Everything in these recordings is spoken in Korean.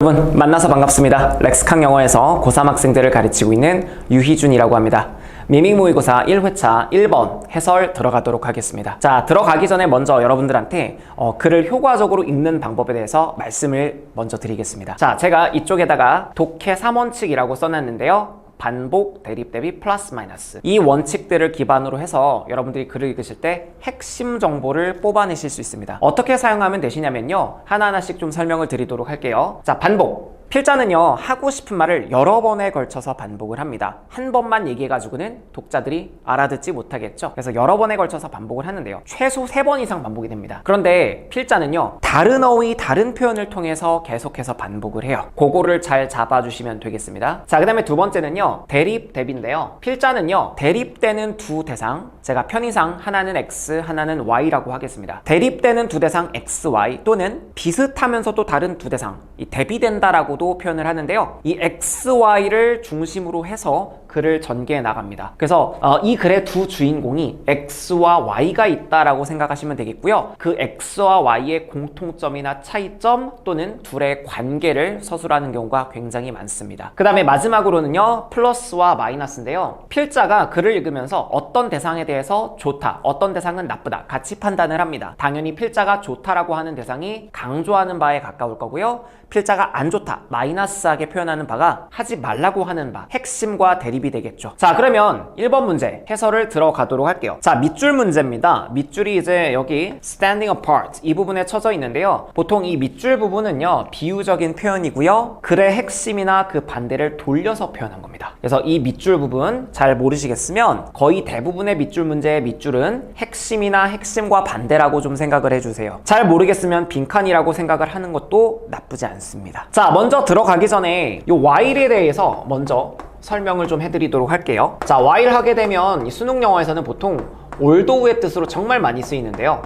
여러분 만나서 반갑습니다. 렉스캉 영어에서 고3 학생들을 가르치고 있는 유희준이라고 합니다. 미밍 모의고사 1회차 1번 해설 들어가도록 하겠습니다. 자, 들어가기 전에 먼저 여러분들한테 글을 효과적으로 읽는 방법에 대해서 말씀을 먼저 드리겠습니다. 자, 제가 이쪽에다가 독해 3원칙이라고 써놨는데요. 반복, 대립, 대비, 플러스, 마이너스 이 원칙들을 기반으로 해서 여러분들이 글을 읽으실 때 핵심 정보를 뽑아내실 수 있습니다. 어떻게 사용하면 되시냐면요, 하나하나씩 좀 설명을 드리도록 할게요. 자, 반복. 필자는요, 하고 싶은 말을 여러 번에 걸쳐서 반복을 합니다. 한 번만 얘기해가지고는 독자들이 알아듣지 못하겠죠. 그래서 여러 번에 걸쳐서 반복을 하는데요, 최소 3번 이상 반복이 됩니다. 그런데 필자는요, 다른 어휘, 다른 표현을 통해서 계속해서 반복을 해요. 그거를 잘 잡아주시면 되겠습니다. 자, 그 다음에 두 번째는요, 대립, 대비인데요, 필자는요, 대립되는 두 대상, 제가 편의상 하나는 X, 하나는 Y라고 하겠습니다. 대립되는 두 대상 X, Y 또는 비슷하면서도 다른 두 대상, 이 대비된다라고 표현을 하는데요, 이 XY를 중심으로 해서 글을 전개해 나갑니다. 그래서 이 글의 두 주인공이 X와 Y가 있다라고 생각하시면 되겠고요. 그 X와 Y의 공통점이나 차이점 또는 둘의 관계를 서술하는 경우가 굉장히 많습니다. 그 다음에 마지막으로는요, 플러스와 마이너스인데요, 필자가 글을 읽으면서 어떤 대상에 대해서 좋다, 어떤 대상은 나쁘다 같이 판단을 합니다. 당연히 필자가 좋다라고 하는 대상이 강조하는 바에 가까울 거고요, 필자가 안 좋다, 마이너스하게 표현하는 바가 하지 말라고 하는 바, 핵심과 대립이 되겠죠. 자, 그러면 1번 문제 해설을 들어가도록 할게요. 자, 밑줄 문제입니다. 밑줄이 이제 여기 standing apart 이 부분에 쳐져 있는데요, 보통 이 밑줄 부분은요, 비유적인 표현이고요, 글의 핵심이나 그 반대를 돌려서 표현한 겁니다. 그래서 이 밑줄 부분 잘 모르시겠으면 거의 대부분의 밑줄 문제의 밑줄은 핵심이나 핵심과 반대라고 좀 생각을 해주세요. 잘 모르겠으면 빈칸이라고 생각을 하는 것도 나쁘지 않습니다. 자, 먼저 들어가기 전에 이 while에 대해서 먼저 설명을 좀 해드리도록 할게요. 자, while 하게 되면 이 수능 영어에서는 보통 although의 뜻으로 정말 많이 쓰이는데요,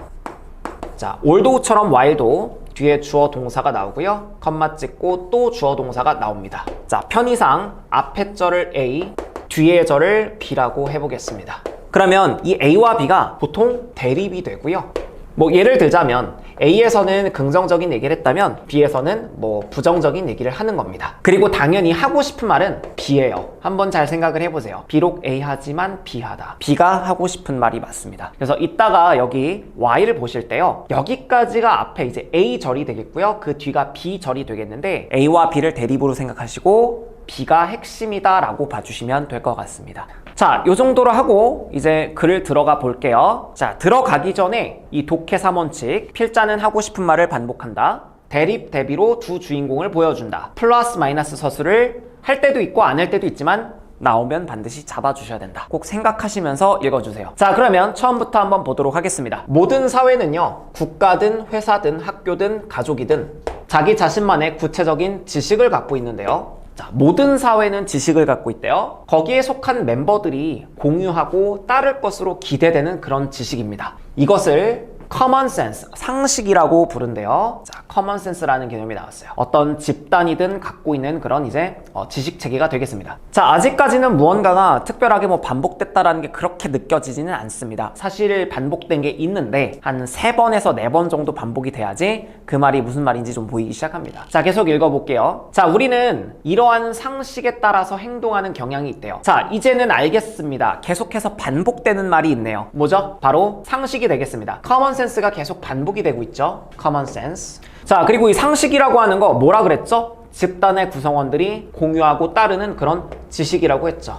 자, although처럼 while도 뒤에 주어 동사가 나오고요, 컴마 찍고 또 주어 동사가 나옵니다. 자, 편의상 앞에 절을 A, 뒤에 절을 B라고 해보겠습니다. 그러면 이 A와 B가 보통 대립이 되고요, 뭐 예를 들자면 A에서는 긍정적인 얘기를 했다면 B에서는 뭐 부정적인 얘기를 하는 겁니다. 그리고 당연히 하고 싶은 말은 B예요. 한번 잘 생각을 해보세요. 비록 A 하지만 B 하다. B가 하고 싶은 말이 맞습니다. 그래서 이따가 여기 Y를 보실 때요, 여기까지가 앞에 이제 A 절이 되겠고요, 그 뒤가 B 절이 되겠는데 A와 B를 대립으로 생각하시고 B가 핵심이다 라고 봐주시면 될 것 같습니다. 자, 요 정도로 하고 이제 글을 들어가 볼게요. 자, 들어가기 전에 이 독해 3원칙, 필자는 하고 싶은 말을 반복한다, 대립, 대비로 두 주인공을 보여준다, 플러스 마이너스 서술을 할 때도 있고 안 할 때도 있지만 나오면 반드시 잡아주셔야 된다, 꼭 생각하시면서 읽어주세요. 자, 그러면 처음부터 한번 보도록 하겠습니다. 모든 사회는요, 국가든 회사든 학교든 가족이든 자기 자신만의 구체적인 지식을 갖고 있는데요, 자, 모든 사회는 지식을 갖고 있대요. 거기에 속한 멤버들이 공유하고 따를 것으로 기대되는 그런 지식입니다. 이것을 common sense, 상식이라고 부른대요. 자, common sense라는 개념이 나왔어요. 어떤 집단이든 갖고 있는 그런 이제 지식 체계가 되겠습니다. 자, 아직까지는 무언가가 특별하게 뭐 반복됐다라는 게 그렇게 느껴지지는 않습니다. 사실 반복된 게 있는데 한 3번에서 4번 정도 반복이 돼야지 그 말이 무슨 말인지 좀 보이기 시작합니다. 자, 계속 읽어볼게요. 자, 우리는 이러한 상식에 따라서 행동하는 경향이 있대요. 자, 이제는 알겠습니다. 계속해서 반복되는 말이 있네요. 뭐죠? 바로 상식이 되겠습니다. common sense가 계속 반복이 되고 있죠. common sense. 자, 그리고 이 상식이라고 하는 거 뭐라 그랬죠? 집단의 구성원들이 공유하고 따르는 그런 지식이라고 했죠.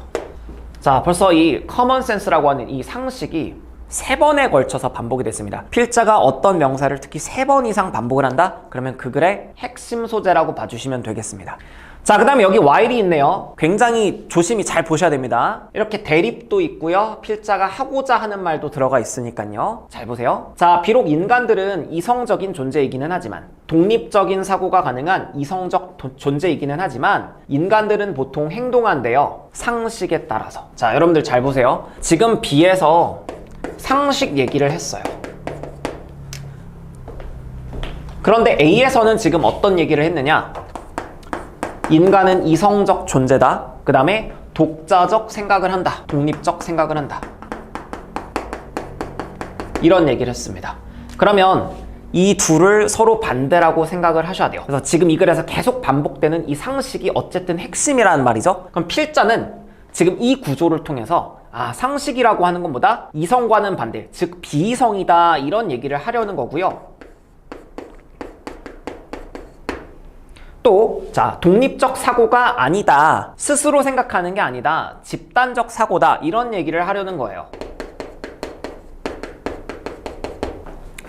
자, 벌써 이 common sense라고 하는 이 상식이 3번에 걸쳐서 반복이 됐습니다. 필자가 어떤 명사를 특히 3번 이상 반복을 한다? 그러면 그 글의 핵심 소재라고 봐주시면 되겠습니다. 자, 그 다음에 여기 while이 있네요. 굉장히 조심히 잘 보셔야 됩니다. 이렇게 대립도 있고요, 필자가 하고자 하는 말도 들어가 있으니까요, 잘 보세요. 자, 비록 인간들은 이성적인 존재이기는 하지만, 독립적인 사고가 가능한 이성적 존재이기는 하지만 인간들은 보통 행동한대요, 상식에 따라서. 자, 여러분들 잘 보세요. 지금 B에서 상식 얘기를 했어요. 그런데 A에서는 지금 어떤 얘기를 했느냐? 인간은 이성적 존재다, 그 다음에 독자적 생각을 한다, 독립적 생각을 한다, 이런 얘기를 했습니다. 그러면 이 둘을 서로 반대라고 생각을 하셔야 돼요. 그래서 지금 이 글에서 계속 반복되는 이 상식이 어쨌든 핵심이라는 말이죠. 그럼 필자는 지금 이 구조를 통해서 상식이라고 하는 것보다 이성과는 반대, 즉 비이성이다 이런 얘기를 하려는 거고요. 또, 독립적 사고가 아니다. 스스로 생각하는 게 아니다. 집단적 사고다. 이런 얘기를 하려는 거예요.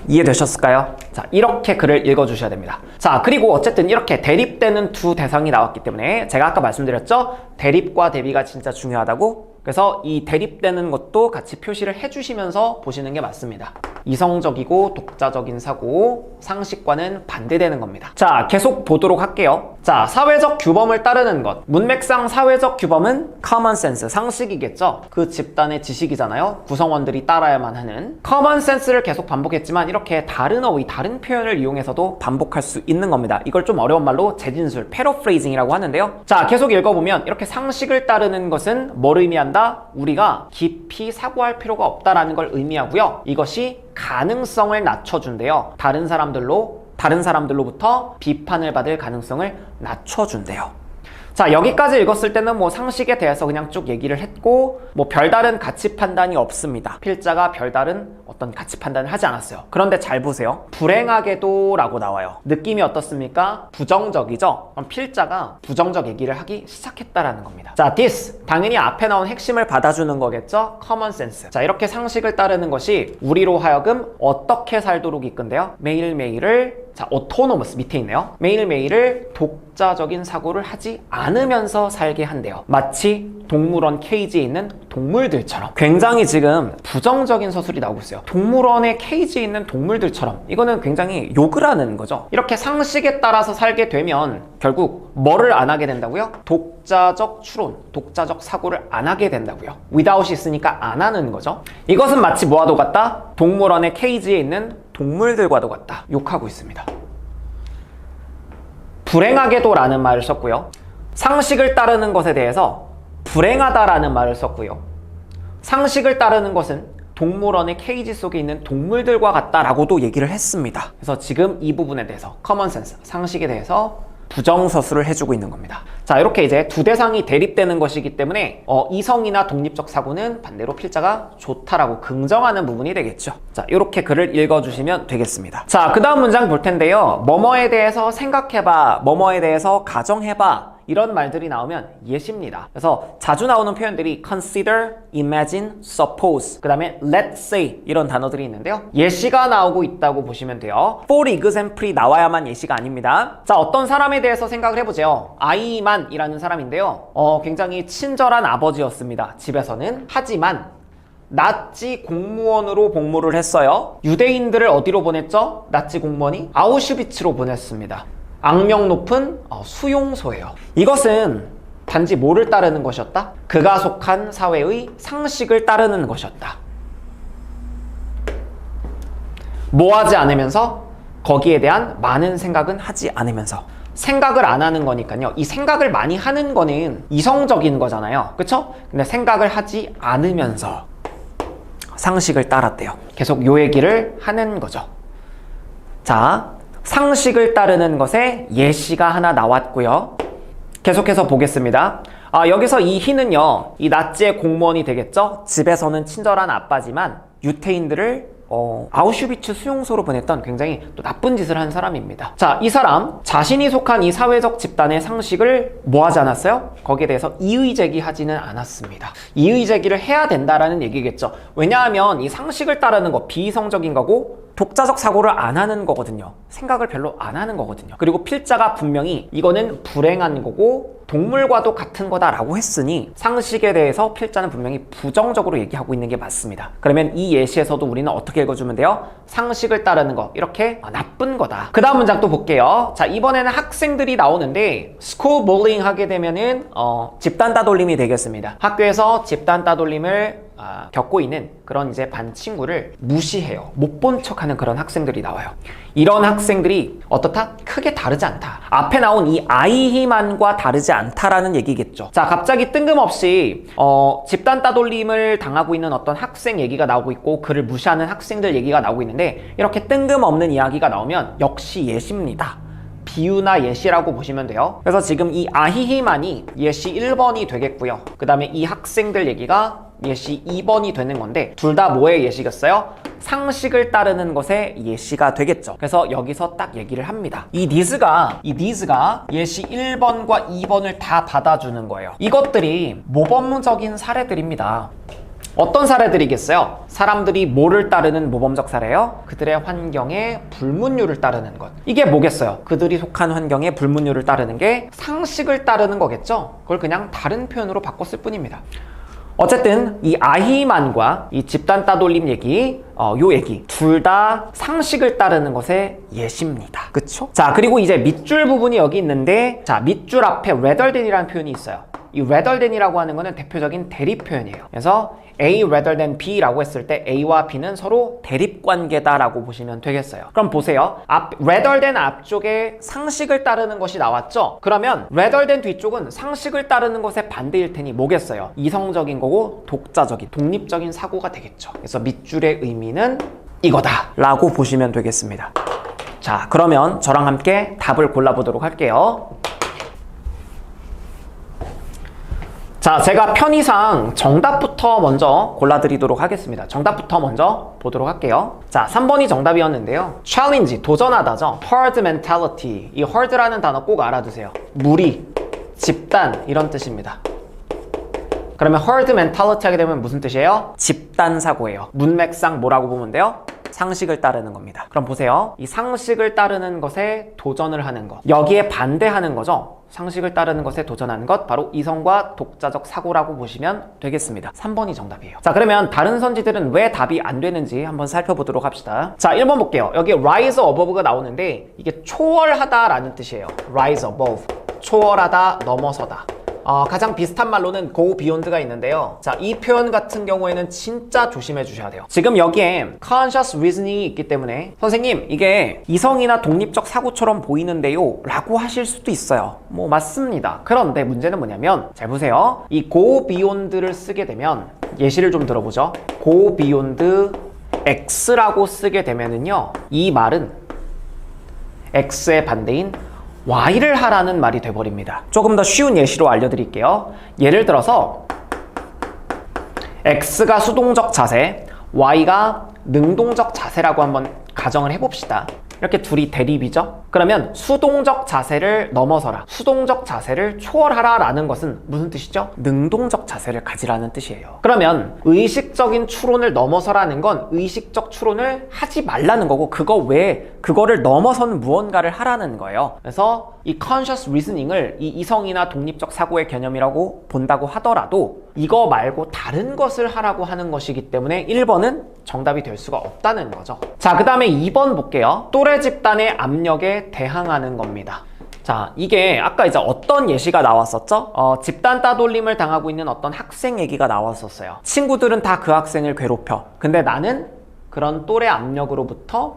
이해되셨을까요? 이렇게 글을 읽어주셔야 됩니다. 그리고 어쨌든 이렇게 대립되는 두 대상이 나왔기 때문에 제가 아까 말씀드렸죠? 대립과 대비가 진짜 중요하다고? 그래서 이 대립되는 것도 같이 표시를 해주시면서 보시는 게 맞습니다. 이성적이고 독자적인 사고, 상식과는 반대되는 겁니다. 계속 보도록 할게요. 사회적 규범을 따르는 것. 문맥상 사회적 규범은 common sense, 상식이겠죠? 그 집단의 지식이잖아요. 구성원들이 따라야만 하는. common sense를 계속 반복했지만 이렇게 다른 어휘, 다른 표현을 이용해서도 반복할 수 있는 겁니다. 이걸 좀 어려운 말로 재진술, 패러프레이징이라고 하는데요. 계속 읽어보면 이렇게 상식을 따르는 것은 뭘 의미한다? 우리가 깊이 사고할 필요가 없다라는 걸 의미하고요. 이것이 가능성을 낮춰준대요. 다른 사람들로부터 비판을 받을 가능성을 낮춰준대요. 여기까지 읽었을 때는 상식에 대해서 그냥 쭉 얘기를 했고 별다른 가치 판단이 없습니다. 필자가 별다른 어떤 가치 판단을 하지 않았어요. 그런데 잘 보세요. 불행하게도 라고 나와요. 느낌이 어떻습니까? 부정적이죠? 그럼 필자가 부정적 얘기를 하기 시작했다라는 겁니다. this 당연히 앞에 나온 핵심을 받아주는 거겠죠? common sense. 이렇게 상식을 따르는 것이 우리로 하여금 어떻게 살도록 이끈대요? 매일매일을 autonomous 밑에 있네요. 매일매일을 독자적인 사고를 하지 않으면서 살게 한대요. 마치 동물원 케이지에 있는 동물들처럼. 굉장히 지금 부정적인 서술이 나오고 있어요. 동물원의 케이지에 있는 동물들처럼. 이거는 굉장히 욕을 하는 거죠. 이렇게 상식에 따라서 살게 되면 결국 뭐를 안 하게 된다고요? 독자적 추론, 독자적 사고를 안 하게 된다고요. without이 있으니까 안 하는 거죠. 이것은 마치 뭐와도 같다? 동물원의 케이지에 있는 동물들과도 같다. 욕하고 있습니다. 불행하게도 라는 말을 썼고요. 상식을 따르는 것에 대해서 불행하다라는 말을 썼고요. 상식을 따르는 것은 동물원의 케이지 속에 있는 동물들과 같다라고도 얘기를 했습니다. 그래서 지금 이 부분에 대해서 common sense, 상식에 대해서 부정서술을 해주고 있는 겁니다. 이렇게 이제 두 대상이 대립되는 것이기 때문에 이성이나 독립적 사고는 반대로 필자가 좋다라고 긍정하는 부분이 되겠죠. 이렇게 글을 읽어주시면 되겠습니다. 그 다음 문장 볼 텐데요. 뭐뭐에 대해서 생각해봐, 뭐뭐에 대해서 가정해봐 이런 말들이 나오면 예시입니다. 그래서 자주 나오는 표현들이 consider, imagine, suppose, 그 다음에 let's say 이런 단어들이 있는데요. 예시가 나오고 있다고 보시면 돼요. for example이 나와야만 예시가 아닙니다. 어떤 사람에 대해서 생각을 해보죠. 아이만이라는 사람인데요. 굉장히 친절한 아버지였습니다. 집에서는. 하지만 나치 공무원으로 복무를 했어요. 유대인들을 어디로 보냈죠? 나치 공무원이 아우슈비츠로 보냈습니다. 악명 높은 수용소예요. 이것은 단지 뭐를 따르는 것이었다? 그가 속한 사회의 상식을 따르는 것이었다. 뭐 하지 않으면서? 거기에 대한 많은 생각은 하지 않으면서. 생각을 안 하는 거니까요. 이 생각을 많이 하는 거는 이성적인 거잖아요. 그쵸? 근데 생각을 하지 않으면서 상식을 따랐대요. 계속 요 얘기를 하는 거죠. 상식을 따르는 것에 예시가 하나 나왔고요. 계속해서 보겠습니다. 여기서 이 희는요, 이 나치의 공무원이 되겠죠? 집에서는 친절한 아빠지만 유태인들을 아우슈비츠 수용소로 보냈던 굉장히 또 나쁜 짓을 한 사람입니다. 이 사람 자신이 속한 이 사회적 집단의 상식을 뭐 하지 않았어요? 거기에 대해서 이의제기하지는 않았습니다. 이의제기를 해야 된다라는 얘기겠죠. 왜냐하면 이 상식을 따르는 거 비이성적인 거고 독자적 사고를 안 하는 거거든요. 생각을 별로 안 하는 거거든요. 그리고 필자가 분명히 이거는 불행한 거고 동물과도 같은 거다라고 했으니 상식에 대해서 필자는 분명히 부정적으로 얘기하고 있는 게 맞습니다. 그러면 이 예시에서도 우리는 어떻게 읽어주면 돼요? 상식을 따르는 거, 이렇게 나쁜 거다. 그 다음 문장 또 볼게요. 이번에는 학생들이 나오는데 스쿨 bullying 하게 되면은 집단 따돌림이 되겠습니다. 학교에서 집단 따돌림을 겪고 있는 그런 이제 반 친구를 무시해요. 못 본 척하는 그런 학생들이 나와요. 이런 학생들이 어떻다? 크게 다르지 않다. 앞에 나온 이 아이히만과 다르지 않다라는 얘기겠죠. 자, 갑자기 뜬금없이 집단 따돌림을 당하고 있는 어떤 학생 얘기가 나오고 있고 그를 무시하는 학생들 얘기가 나오고 있는데 이렇게 뜬금없는 이야기가 나오면 역시 예시입니다. 비유나 예시라고 보시면 돼요. 그래서 지금 이 아히히만이 예시 1번이 되겠고요. 그 다음에 이 학생들 얘기가 예시 2번이 되는 건데 둘 다 뭐의 예시겠어요? 상식을 따르는 것의 예시가 되겠죠. 그래서 여기서 딱 얘기를 합니다. 이 니즈가 예시 1번과 2번을 다 받아주는 거예요. 이것들이 모범적인 사례들입니다. 어떤 사례들이겠어요? 사람들이 뭐를 따르는 모범적 사례요? 그들의 환경의 불문율을 따르는 것. 이게 뭐겠어요? 그들이 속한 환경의 불문율을 따르는 게 상식을 따르는 거겠죠? 그걸 그냥 다른 표현으로 바꿨을 뿐입니다. 어쨌든 이 아히만과 이 집단 따돌림 얘기, 요 얘기 둘 다 상식을 따르는 것의 예시입니다. 그쵸? 자, 그리고 이제 밑줄 부분이 여기 있는데 자, 밑줄 앞에 rather than이라는 표현이 있어요. 이 rather than이라고 하는 거는 대표적인 대립 표현이에요. 그래서 A rather than B라고 했을 때 A와 B는 서로 대립관계다라고 보시면 되겠어요. 그럼 보세요. rather than 앞쪽에 상식을 따르는 것이 나왔죠? 그러면 rather than 뒤쪽은 상식을 따르는 것의 반대일 테니 뭐겠어요? 이성적인 거고 독자적인, 독립적인 사고가 되겠죠. 그래서 밑줄의 의미는 이거다 라고 보시면 되겠습니다. 자, 그러면 저랑 함께 답을 골라보도록 할게요. 자, 제가 편의상 정답부터 먼저 골라드리도록 하겠습니다. 정답부터 먼저 보도록 할게요. 자, 3번이 정답이었는데요. challenge, 도전하다죠. herd mentality, 이 herd라는 단어 꼭 알아두세요. 무리, 집단 이런 뜻입니다. 그러면 herd mentality 하게 되면 무슨 뜻이에요? 집단 사고예요. 문맥상 뭐라고 보면 돼요? 상식을 따르는 겁니다. 그럼 보세요. 이 상식을 따르는 것에 도전을 하는 것. 여기에 반대하는 거죠. 상식을 따르는 것에 도전하는 것, 바로 이성과 독자적 사고라고 보시면 되겠습니다. 3번이 정답이에요. 자, 그러면 다른 선지들은 왜 답이 안 되는지 한번 살펴보도록 합시다. 자, 1번 볼게요. 여기 rise above가 나오는데 이게 초월하다라는 뜻이에요. rise above, 초월하다, 넘어서다. 가장 비슷한 말로는 go beyond가 있는데요. 자, 이 표현 같은 경우에는 진짜 조심해 주셔야 돼요. 지금 여기에 conscious reasoning이 있기 때문에 선생님 이게 이성이나 독립적 사고처럼 보이는데요 라고 하실 수도 있어요. 뭐 맞습니다. 그런데 문제는 뭐냐면 잘 보세요. 이 go beyond를 쓰게 되면 예시를 좀 들어보죠. go beyond x라고 쓰게 되면은요 이 말은 x의 반대인 Y를 하라는 말이 돼버립니다. 조금 더 쉬운 예시로 알려드릴게요. 예를 들어서 X가 수동적 자세, Y가 능동적 자세라고 한번 가정을 해봅시다. 이렇게 둘이 대립이죠? 그러면 수동적 자세를 넘어서라, 수동적 자세를 초월하라 라는 것은 무슨 뜻이죠? 능동적 자세를 가지라는 뜻이에요. 그러면 의식적인 추론을 넘어서라는 건 의식적 추론을 하지 말라는 거고 그거 외에 그거를 넘어선 무언가를 하라는 거예요. 그래서 이 conscious reasoning을 이 이성이나 독립적 사고의 개념이라고 본다고 하더라도 이거 말고 다른 것을 하라고 하는 것이기 때문에 1번은 정답이 될 수가 없다는 거죠. 자, 그 다음에 2번 볼게요. 또래 집단의 압력에 대항하는 겁니다. 자, 이게 아까 이제 어떤 예시가 나왔었죠? 집단 따돌림을 당하고 있는 어떤 학생 얘기가 나왔었어요. 친구들은 다 그 학생을 괴롭혀. 근데 나는 그런 또래 압력으로부터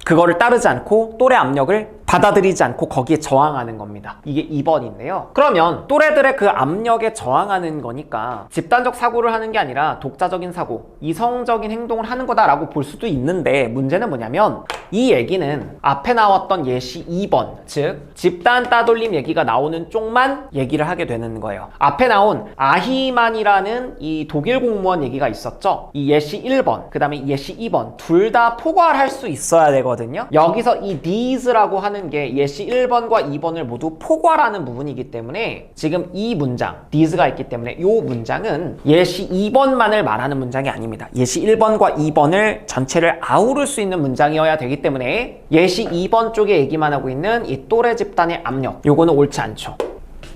그거를 따르지 않고 또래 압력을 받아들이지 않고 거기에 저항하는 겁니다. 이게 2번인데요. 그러면 또래들의 그 압력에 저항하는 거니까 집단적 사고를 하는 게 아니라 독자적인 사고, 이성적인 행동을 하는 거다라고 볼 수도 있는데 문제는 뭐냐면 이 얘기는 앞에 나왔던 예시 2번, 즉 집단 따돌림 얘기가 나오는 쪽만 얘기를 하게 되는 거예요. 앞에 나온 아히만이라는 이 독일 공무원 얘기가 있었죠. 이 예시 1번, 그 다음에 예시 2번 둘 다 포괄할 수 있어야 되거든요. 여기서 이 these라고 하는 게 예시 1번과 2번을 모두 포괄하는 부분이기 때문에 지금 이 문장, these가 있기 때문에 이 문장은 예시 2번만을 말하는 문장이 아닙니다. 예시 1번과 2번을 전체를 아우를 수 있는 문장이어야 되기 때문에 예시 2번 쪽에 얘기만 하고 있는 이 또래 집단의 압력, 요거는 옳지 않죠.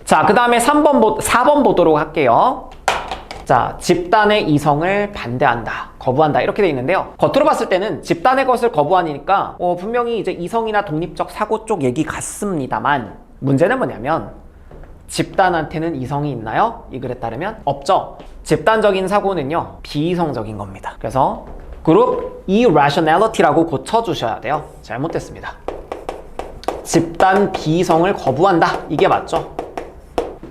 자, 그 다음에 4번 보도록 할게요. 자, 집단의 이성을 반대한다, 거부한다 이렇게 돼 있는데요. 겉으로 봤을 때는 집단의 것을 거부하니까 분명히 이제 이성이나 독립적 사고 쪽 얘기 같습니다만 문제는 뭐냐면 집단한테는 이성이 있나요? 이 글에 따르면 없죠. 집단적인 사고는요, 비이성적인 겁니다. 그래서 그룹 irrationality라고 고쳐주셔야 돼요. 잘못됐습니다. 집단 비이성을 거부한다. 이게 맞죠?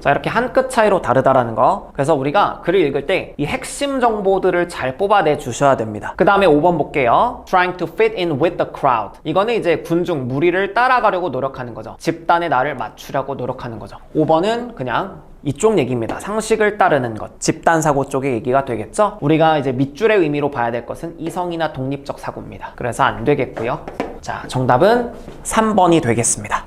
자, 이렇게 한 끗 차이로 다르다라는 거. 그래서 우리가 글을 읽을 때 이 핵심 정보들을 잘 뽑아내 주셔야 됩니다. 그 다음에 5번 볼게요. Trying to fit in with the crowd. 이거는 이제 군중, 무리를 따라가려고 노력하는 거죠. 집단의 나를 맞추려고 노력하는 거죠. 5번은 그냥 이쪽 얘기입니다. 상식을 따르는 것. 집단 사고 쪽의 얘기가 되겠죠? 우리가 이제 밑줄의 의미로 봐야 될 것은 이성이나 독립적 사고입니다. 그래서 안 되겠고요. 자, 정답은 3번이 되겠습니다.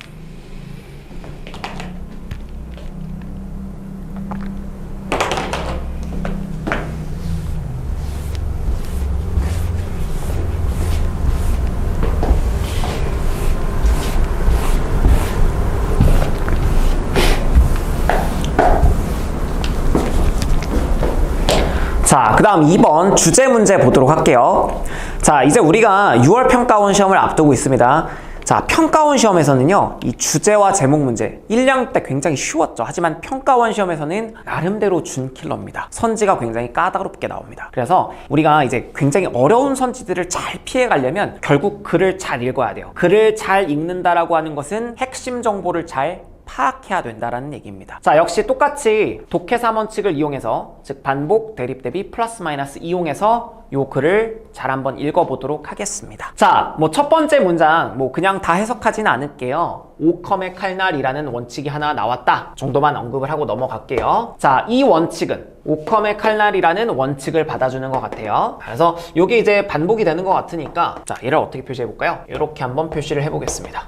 자, 그 다음 2번 주제 문제 보도록 할게요. 자, 이제 우리가 6월 평가원 시험을 앞두고 있습니다. 자, 평가원 시험에서는요, 이 주제와 제목 문제 1학년 때 굉장히 쉬웠죠. 하지만 평가원 시험에서는 나름대로 준킬러입니다. 선지가 굉장히 까다롭게 나옵니다. 그래서 우리가 이제 굉장히 어려운 선지들을 잘 피해 가려면 결국 글을 잘 읽어야 돼요. 글을 잘 읽는다라고 하는 것은 핵심 정보를 잘 파악해야 된다라는 얘기입니다. 자, 역시 똑같이 독해삼 원칙을 이용해서, 즉 반복, 대립, 대비, 플러스 마이너스 이용해서 요 글을 잘 한번 읽어보도록 하겠습니다. 자, 뭐 첫 번째 문장 뭐 그냥 다 해석하지는 않을게요. 오컴의 칼날이라는 원칙이 하나 나왔다 정도만 언급을 하고 넘어갈게요. 자, 이 원칙은 오컴의 칼날이라는 원칙을 받아주는 것 같아요. 그래서 요게 이제 반복이 되는 것 같으니까, 자, 얘를 어떻게 표시해 볼까요? 이렇게 한번 표시를 해보겠습니다.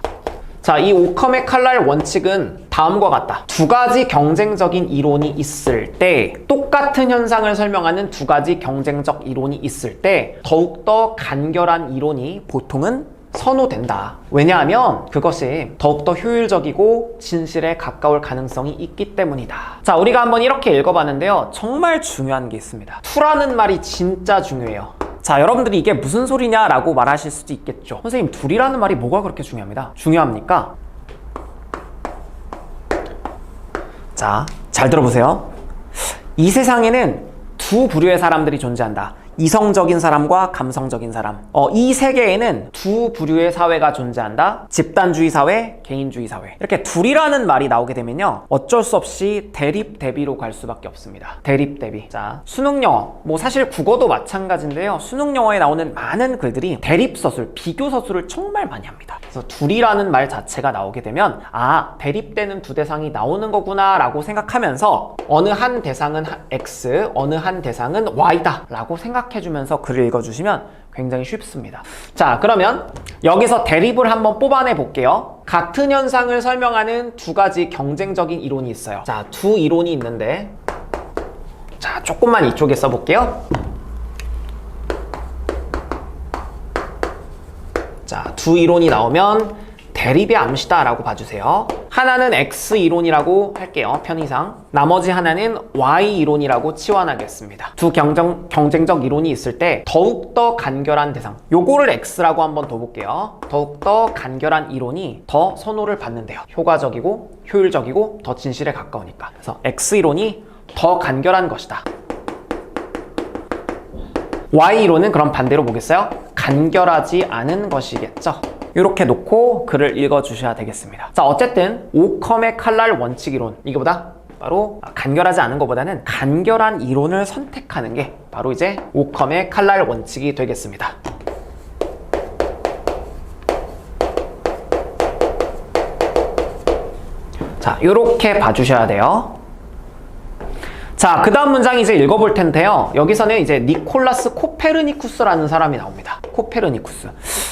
자, 이 오컴의 칼날 원칙은 다음과 같다. 두 가지 경쟁적인 이론이 있을 때, 똑같은 현상을 설명하는 두 가지 경쟁적 이론이 있을 때 더욱더 간결한 이론이 보통은 선호된다. 왜냐하면 그것이 더욱더 효율적이고 진실에 가까울 가능성이 있기 때문이다. 자, 우리가 한번 이렇게 읽어봤는데요. 정말 중요한 게 있습니다. 투라는 말이 진짜 중요해요. 자, 여러분들이 이게 무슨 소리냐라고 말하실 수도 있겠죠. 선생님, 둘이라는 말이 뭐가 그렇게 중요합니다. 중요합니까? 자, 잘 들어보세요. 이 세상에는 두 부류의 사람들이 존재한다. 이성적인 사람과 감성적인 사람. 이 세계에는 두 부류의 사회가 존재한다. 집단주의 사회, 개인주의 사회. 이렇게 둘이라는 말이 나오게 되면요, 어쩔 수 없이 대립, 대비로 갈 수밖에 없습니다. 대립, 대비. 자, 수능 영어. 뭐 사실 국어도 마찬가지인데요. 수능 영어에 나오는 많은 글들이 대립 서술, 비교 서술을 정말 많이 합니다. 그래서 둘이라는 말 자체가 나오게 되면, 아, 대립되는 두 대상이 나오는 거구나 라고 생각하면서 어느 한 대상은 X, 어느 한 대상은 Y다 라고 생각해주면서 글을 읽어주시면 굉장히 쉽습니다. 자, 그러면 여기서 대립을 한번 뽑아내 볼게요. 같은 현상을 설명하는 두 가지 경쟁적인 이론이 있어요. 자, 두 이론이 있는데, 자, 조금만 이쪽에 써볼게요. 자, 두 이론이 나오면 대립의 암시다 라고 봐주세요. 하나는 X 이론이라고 할게요, 편의상. 나머지 하나는 Y 이론이라고 치환하겠습니다. 두 경쟁적 이론이 있을 때 더욱더 간결한 대상, 요거를 X라고 한번 더 볼게요. 더욱더 간결한 이론이 더 선호를 받는데요. 효과적이고 효율적이고 더 진실에 가까우니까. 그래서 X 이론이 더 간결한 것이다. Y 이론은 그럼 반대로 보겠어요? 간결하지 않은 것이겠죠. 이렇게 놓고 글을 읽어주셔야 되겠습니다. 자, 어쨌든 오컴의 칼날 원칙 이론, 이거보다 바로 간결하지 않은 것보다는 간결한 이론을 선택하는 게 바로 이제 오컴의 칼날 원칙이 되겠습니다. 자, 이렇게 봐주셔야 돼요. 자, 그 다음 문장 이제 읽어볼 텐데요. 여기서는 이제 니콜라스 코페르니쿠스라는 사람이 나옵니다. 코페르니쿠스.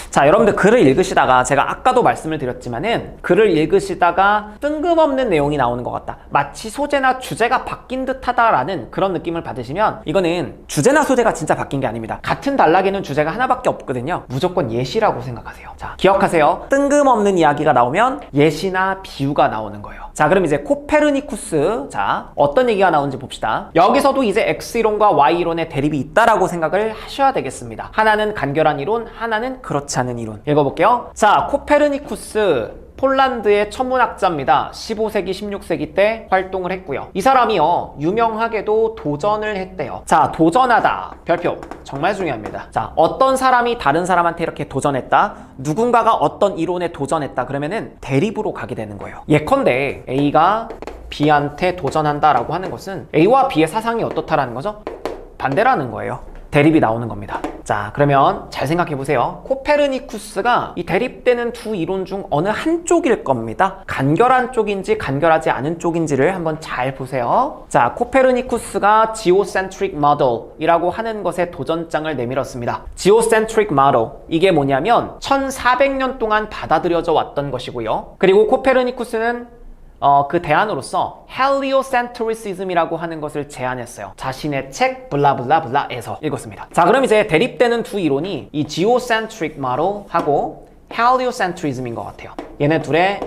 자, 여러분들 글을 읽으시다가, 제가 아까도 말씀을 드렸지만은 글을 읽으시다가 뜬금없는 내용이 나오는 것 같다, 마치 소재나 주제가 바뀐 듯하다라는 그런 느낌을 받으시면 이거는 주제나 소재가 진짜 바뀐 게 아닙니다. 같은 단락에는 주제가 하나밖에 없거든요. 무조건 예시라고 생각하세요. 자, 기억하세요. 뜬금없는 이야기가 나오면 예시나 비유가 나오는 거예요. 자, 그럼 이제 코페르니쿠스, 자, 어떤 얘기가 나오는지 봅시다. 여기서도 이제 X이론과 Y이론의 대립이 있다라고 생각을 하셔야 되겠습니다. 하나는 간결한 이론, 하나는 그렇지 않은 이론. 읽어볼게요. 자, 코페르니쿠스 폴란드의 천문학자입니다. 15세기, 16세기 때 활동을 했고요. 이 사람이요, 유명하게도 도전을 했대요. 자, 도전하다. 별표. 정말 중요합니다. 자, 어떤 사람이 다른 사람한테 이렇게 도전했다. 누군가가 어떤 이론에 도전했다. 그러면은 대립으로 가게 되는 거예요. 예컨대 A가 B한테 도전한다라고 하는 것은 A와 B의 사상이 어떻다라는 거죠? 반대라는 거예요. 대립이 나오는 겁니다. 자, 그러면 잘 생각해 보세요. 코페르니쿠스가 이 대립되는 두 이론 중 어느 한쪽일 겁니다. 간결한 쪽인지 간결하지 않은 쪽인지를 한번 잘 보세요. 자, 코페르니쿠스가 geocentric model이라고 하는 것에 도전장을 내밀었습니다. geocentric model, 이게 뭐냐면 1400년 동안 받아들여져 왔던 것이고요. 그리고 코페르니쿠스는 그 대안으로서 헬리오센트리시즘이라고 하는 것을 제안했어요. 자신의 책 블라블라블라에서 읽었습니다. 자, 그럼 이제 대립되는 두 이론이 이 geocentric model하고 헬리오센트리즘인 것 같아요. 얘네 둘의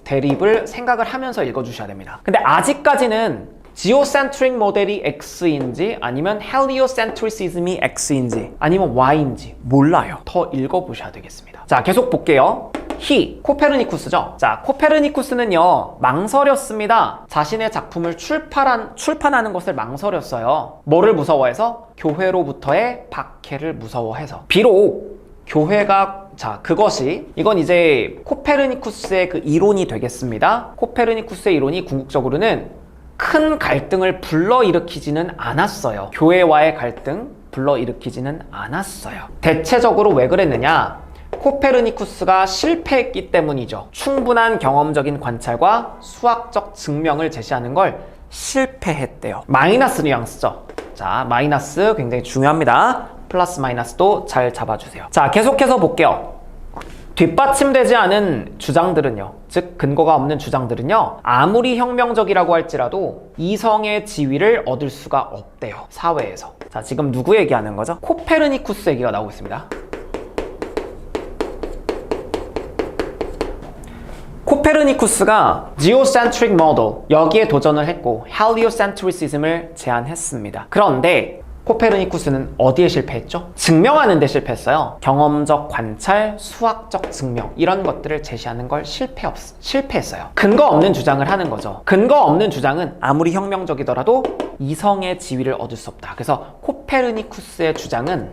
대립을 생각을 하면서 읽어주셔야 됩니다. 근데 아직까지는 geocentric 모델이 X인지 아니면 헬리오센트리시즘이 X인지 아니면 Y인지 몰라요. 더 읽어보셔야 되겠습니다. 자, 계속 볼게요. 코페르니쿠스죠. 자, 코페르니쿠스는요, 망설였습니다. 자신의 작품을 출판하는 것을 망설였어요. 뭐를 무서워해서? 교회로부터의 박해를 무서워해서. 비록 교회가, 자, 이건 이제 코페르니쿠스의 그 이론이 되겠습니다. 코페르니쿠스의 이론이 궁극적으로는 큰 갈등을 불러일으키지는 않았어요. 교회와의 갈등 불러일으키지는 않았어요. 대체적으로 왜 그랬느냐? 코페르니쿠스가 실패했기 때문이죠. 충분한 경험적인 관찰과 수학적 증명을 제시하는 걸 실패했대요. 마이너스 뉘앙스죠. 자, 마이너스 굉장히 중요합니다. 플러스 마이너스도 잘 잡아주세요. 자, 계속해서 볼게요. 뒷받침되지 않은 주장들은요, 즉 근거가 없는 주장들은요, 아무리 혁명적이라고 할지라도 이성의 지위를 얻을 수가 없대요, 사회에서. 자, 지금 누구 얘기하는 거죠? 코페르니쿠스 얘기가 나오고 있습니다. 코페르니쿠스가 geocentric model, 여기에 도전을 했고 heliocentricism을 제안했습니다. 그런데 코페르니쿠스는 어디에 실패했죠? 증명하는 데 실패했어요. 경험적 관찰, 수학적 증명, 이런 것들을 제시하는 걸 실패했어요. 근거 없는 주장을 하는 거죠. 근거 없는 주장은 아무리 혁명적이더라도 이성의 지위를 얻을 수 없다. 그래서 코페르니쿠스의 주장은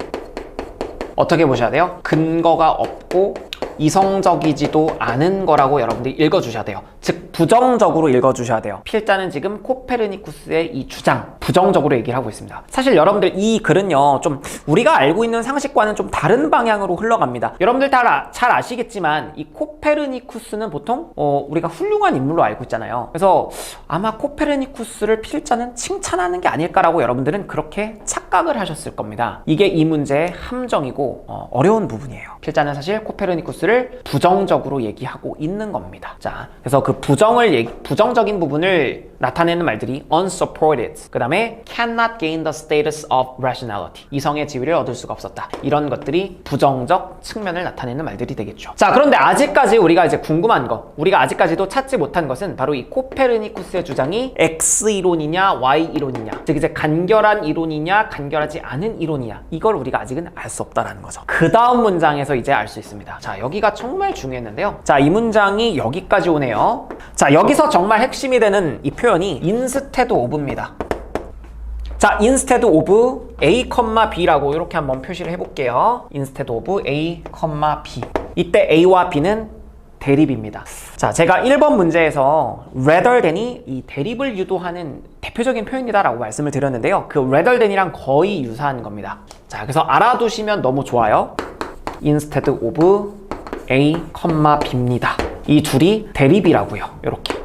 어떻게 보셔야 돼요? 근거가 없고 이성적이지도 않은 거라고 여러분들이 읽어주셔야 돼요. 즉 부정적으로 읽어주셔야 돼요. 필자는 지금 코페르니쿠스의 이 주장 부정적으로 얘기를 하고 있습니다. 사실 여러분들 이 글은요, 좀 우리가 알고 있는 상식과는 좀 다른 방향으로 흘러갑니다. 여러분들 잘 아시겠지만 이 코페르니쿠스는 보통 우리가 훌륭한 인물로 알고 있잖아요. 그래서 아마 코페르니쿠스를 필자는 칭찬하는 게 아닐까라고 여러분들은 그렇게 착각을 하셨을 겁니다. 이게 이 문제의 함정이고 어려운 부분이에요. 필자는 사실 코페르니쿠스를 부정적으로 얘기하고 있는 겁니다. 자, 그래서 그 부정적인 부분을 나타내는 말들이 unsupported, 그 다음에 cannot gain the status of rationality, 이성의 지위를 얻을 수가 없었다, 이런 것들이 부정적 측면을 나타내는 말들이 되겠죠. 자, 그런데 아직까지 우리가 이제 궁금한 거, 우리가 아직까지도 찾지 못한 것은 바로 이 코페르니쿠스의 주장이 X이론이냐 Y이론이냐, 즉 이제 간결한 이론이냐 간결하지 않은 이론이냐, 이걸 우리가 아직은 알 수 없다라는 거죠. 그 다음 문장에서 이제 알 수 있습니다. 자, 여기가 정말 중요했는데요. 자, 이 문장이 여기까지 오네요. 자, 여기서 정말 핵심이 되는 이 표현이 instead of입니다. 자, instead of A, B라고 이렇게 한번 표시를 해볼게요. instead of A, B. 이때 A와 B는 대립입니다. 자, 제가 1번 문제에서 rather than이 이 대립을 유도하는 대표적인 표현이다라고 말씀을 드렸는데요. 그 rather than이랑 거의 유사한 겁니다. 자, 그래서 알아두시면 너무 좋아요. instead of A, B입니다. 이 둘이 대립이라고요. 이렇게.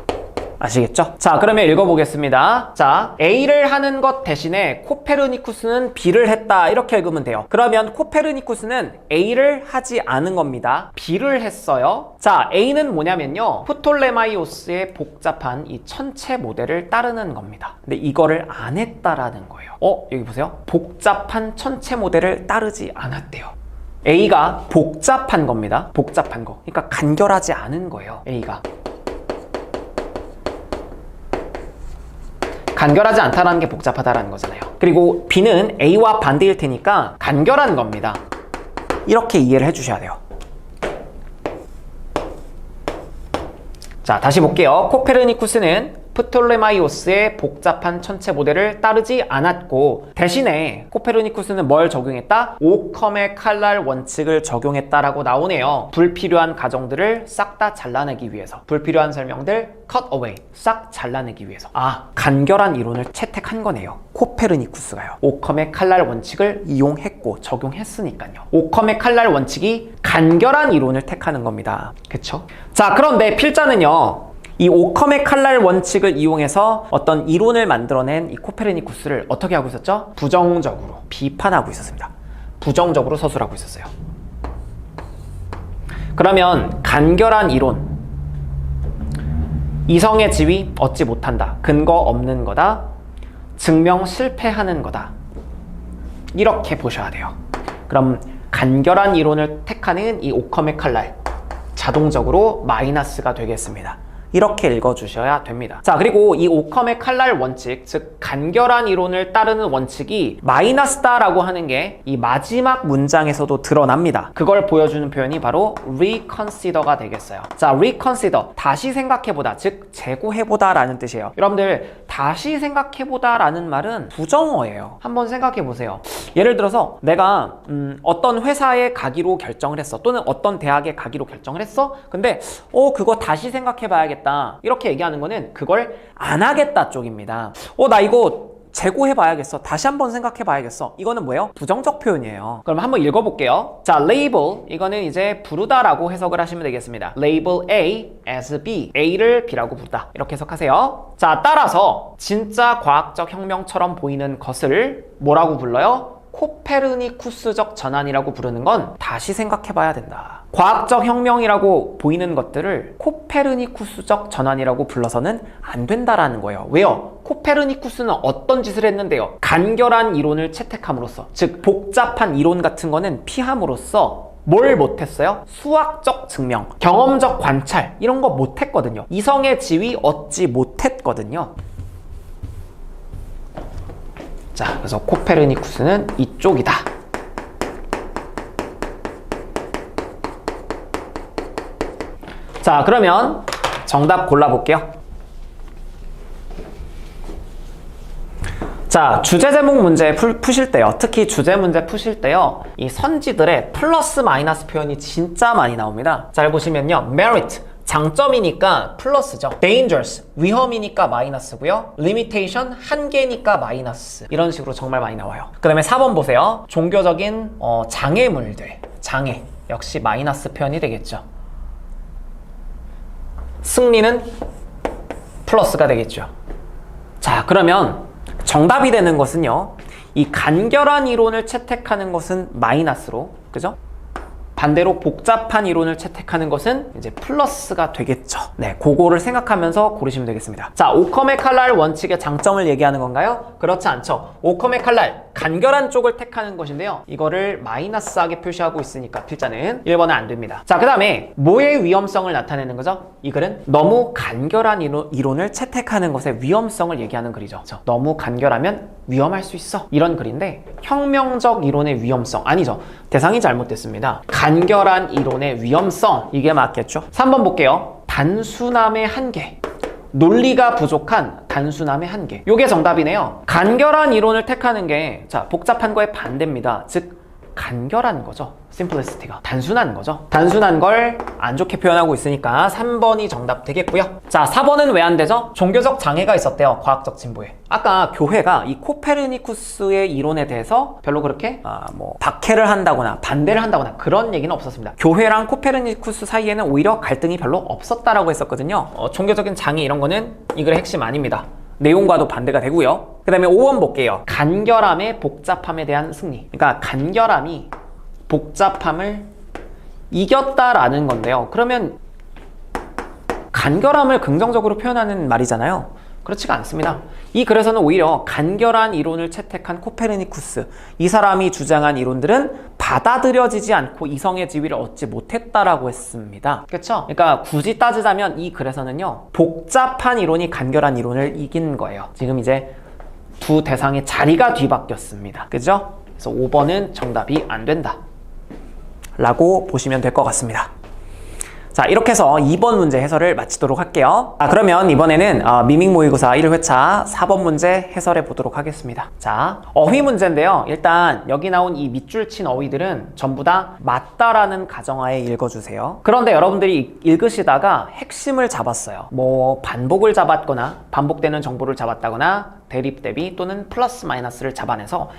아시겠죠? 자, 그러면 읽어보겠습니다. 자, A를 하는 것 대신에 코페르니쿠스는 B를 했다, 이렇게 읽으면 돼요. 그러면 코페르니쿠스는 A를 하지 않은 겁니다. B를 했어요. 자, A는 뭐냐면요, 프톨레마이오스의 복잡한 이 천체 모델을 따르는 겁니다. 근데 이거를 안 했다라는 거예요. 여기 보세요. 복잡한 천체 모델을 따르지 않았대요. A가 복잡한 겁니다. 복잡한 거. 그러니까 간결하지 않은 거예요. A가. 간결하지 않다라는 게 복잡하다라는 거잖아요. 그리고 B는 A와 반대일 테니까 간결한 겁니다. 이렇게 이해를 해주셔야 돼요. 자, 다시 볼게요. 코페르니쿠스는 프톨레마이오스의 복잡한 천체 모델을 따르지 않았고 대신에 코페르니쿠스는 뭘 적용했다? 오컴의 칼날 원칙을 적용했다라고 나오네요. 불필요한 가정들을 싹 다 잘라내기 위해서, 불필요한 설명들 cut away, 싹 잘라내기 위해서. 아, 간결한 이론을 채택한 거네요. 코페르니쿠스가요. 오컴의 칼날 원칙을 이용했고 적용했으니까요. 오컴의 칼날 원칙이 간결한 이론을 택하는 겁니다. 그쵸? 자, 그런데 필자는요, 이 오컴의 칼날 원칙을 이용해서 어떤 이론을 만들어낸 이 코페르니쿠스를 어떻게 하고 있었죠? 부정적으로 비판하고 있었습니다. 부정적으로 서술하고 있었어요. 그러면 간결한 이론, 이성의 지위 얻지 못한다, 근거 없는 거다, 증명 실패하는 거다, 이렇게 보셔야 돼요. 그럼 간결한 이론을 택하는 이 오컴의 칼날, 자동적으로 마이너스가 되겠습니다. 이렇게 읽어주셔야 됩니다. 자, 그리고 이 오컴의 칼날 원칙, 즉 간결한 이론을 따르는 원칙이 마이너스다라고 하는 게 이 마지막 문장에서도 드러납니다. 그걸 보여주는 표현이 바로 reconsider가 되겠어요. 자, reconsider, 다시 생각해보다, 즉 재고해보다 라는 뜻이에요. 여러분들, 다시 생각해보다 라는 말은 부정어예요. 한번 생각해보세요. 예를 들어서 내가 어떤 회사에 가기로 결정을 했어, 또는 어떤 대학에 가기로 결정을 했어. 근데 그거 다시 생각해봐야겠다, 이렇게 얘기하는 거는 그걸 안 하겠다 쪽입니다. 나 이거 재고해봐야겠어, 다시 한번 생각해봐야겠어, 이거는 뭐예요? 부정적 표현이에요. 그럼 한번 읽어볼게요. 자, label, 이거는 이제 부르다라고 해석을 하시면 되겠습니다. label A as B, A를 B라고 부르다, 이렇게 해석하세요. 자, 따라서 진짜 과학적 혁명처럼 보이는 것을 뭐라고 불러요? 코페르니쿠스적 전환이라고 부르는 건 다시 생각해봐야 된다. 과학적 혁명이라고 보이는 것들을 코페르니쿠스적 전환이라고 불러서는 안 된다라는 거예요. 왜요? 코페르니쿠스는 어떤 짓을 했는데요? 간결한 이론을 채택함으로써, 즉 복잡한 이론 같은 거는 피함으로써 뭘 못했어요? 수학적 증명, 경험적 관찰, 이런 거 못했거든요. 이성의 지위 얻지 못했거든요. 자, 그래서 코페르니쿠스는 이쪽이다. 자, 그러면 정답 골라볼게요. 자, 주제 제목 문제 푸실 때요, 특히 주제 문제 푸실 때요, 이 선지들의 플러스 마이너스 표현이 진짜 많이 나옵니다. 잘 보시면요, merit, 장점이니까 플러스죠. dangerous, 위험이니까 마이너스고요. limitation, 한계니까 마이너스. 이런 식으로 정말 많이 나와요. 그 다음에 4번 보세요. 종교적인 장애물들, 장애, 역시 마이너스 표현이 되겠죠. 승리는 플러스가 되겠죠. 자, 그러면 정답이 되는 것은요, 이 간결한 이론을 채택하는 것은 마이너스로, 그죠? 반대로 복잡한 이론을 채택하는 것은 이제 플러스가 되겠죠. 네, 그거를 생각하면서 고르시면 되겠습니다. 자, 오컴의 칼날 원칙의 장점을 얘기하는 건가요? 그렇지 않죠. 오컴의 칼날, 간결한 쪽을 택하는 것인데요, 이거를 마이너스하게 표시하고 있으니까 필자는 1번은 안 됩니다. 자, 그 다음에 뭐의 위험성을 나타내는 거죠? 이 글은 너무 간결한 이론을 채택하는 것의 위험성을 얘기하는 글이죠. 그렇죠? 너무 간결하면 위험할 수 있어, 이런 글인데 혁명적 이론의 위험성, 아니죠. 대상이 잘못됐습니다. 간결한 이론의 위험성, 이게 맞겠죠. 3번 볼게요. 단순함의 한계, 논리가 부족한 단순함의 한계, 요게 정답이네요. 간결한 이론을 택하는 게, 자, 복잡한 거의 반대입니다. 즉 간결한 거죠. 심플리시티가 단순한 거죠. 단순한 걸 안 좋게 표현하고 있으니까 3번이 정답 되겠고요. 자, 4번은 왜 안 되죠? 종교적 장애가 있었대요, 과학적 진보에. 아까 교회가 이 코페르니쿠스의 이론에 대해서 별로 그렇게 박해를 한다거나 반대를 한다거나 그런 얘기는 없었습니다. 교회랑 코페르니쿠스 사이에는 오히려 갈등이 별로 없었다라고 했었거든요. 종교적인 장애 이런 거는 이 글의 핵심 아닙니다. 내용과도 반대가 되고요. 그 다음에 5번 볼게요. 간결함의 복잡함에 대한 승리. 그러니까 간결함이 복잡함을 이겼다라는 건데요. 그러면 간결함을 긍정적으로 표현하는 말이잖아요. 그렇지가 않습니다. 이 글에서는 오히려 간결한 이론을 채택한 코페르니쿠스, 이 사람이 주장한 이론들은 받아들여지지 않고 이성의 지위를 얻지 못했다라고 했습니다. 그렇죠? 그러니까 굳이 따지자면 이 글에서는요, 복잡한 이론이 간결한 이론을 이긴 거예요. 지금 이제 두 대상의 자리가 뒤바뀌었습니다. 그죠? 그래서 5번은 정답이 안 된다 라고 보시면 될 것 같습니다. 자, 이렇게 해서 2번 문제 해설을 마치도록 할게요. 자, 그러면 이번에는 미믹 모의고사 1회차 4번 문제 해설해 보도록 하겠습니다. 자, 어휘 문제인데요. 일단 여기 나온 이 밑줄 친 어휘들은 전부 다 맞다라는 가정하에 읽어주세요. 그런데 여러분들이 읽으시다가 핵심을 잡았어요. 뭐 반복을 잡았거나 반복되는 정보를 잡았다거나 대립 대비 또는 플러스 마이너스를 잡아내서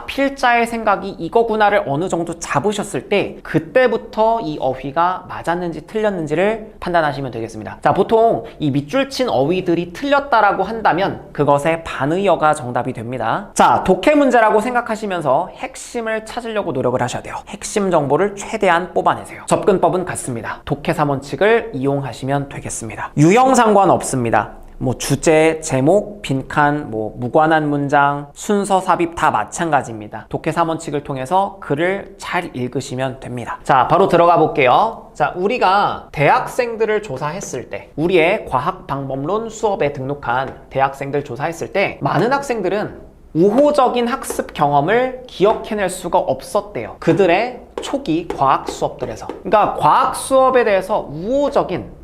필자의 생각이 이거구나를 어느 정도 잡으셨을 때 그때부터 이 어휘가 맞았는지 틀렸는지를 판단하시면 되겠습니다. 자, 보통 이 밑줄 친 어휘들이 틀렸다라고 한다면 그것의 반의어가 정답이 됩니다. 자, 독해 문제라고 생각하시면서 핵심을 찾으려고 노력을 하셔야 돼요. 핵심 정보를 최대한 뽑아내세요. 접근법은 같습니다. 독해 3원칙을 이용하시면 되겠습니다. 유형 상관없습니다. 뭐 주제, 제목, 빈칸, 뭐 무관한 문장, 순서 삽입 다 마찬가지입니다. 독해 3원칙을 통해서 글을 잘 읽으시면 됩니다. 자, 바로 들어가 볼게요. 자, 우리가 대학생들을 조사했을 때, 우리의 과학방법론 수업에 등록한 대학생들 조사했을 때 많은 학생들은 우호적인 학습 경험을 기억해낼 수가 없었대요. 그들의 초기 과학 수업들에서. 그러니까 과학 수업에 대해서 우호적인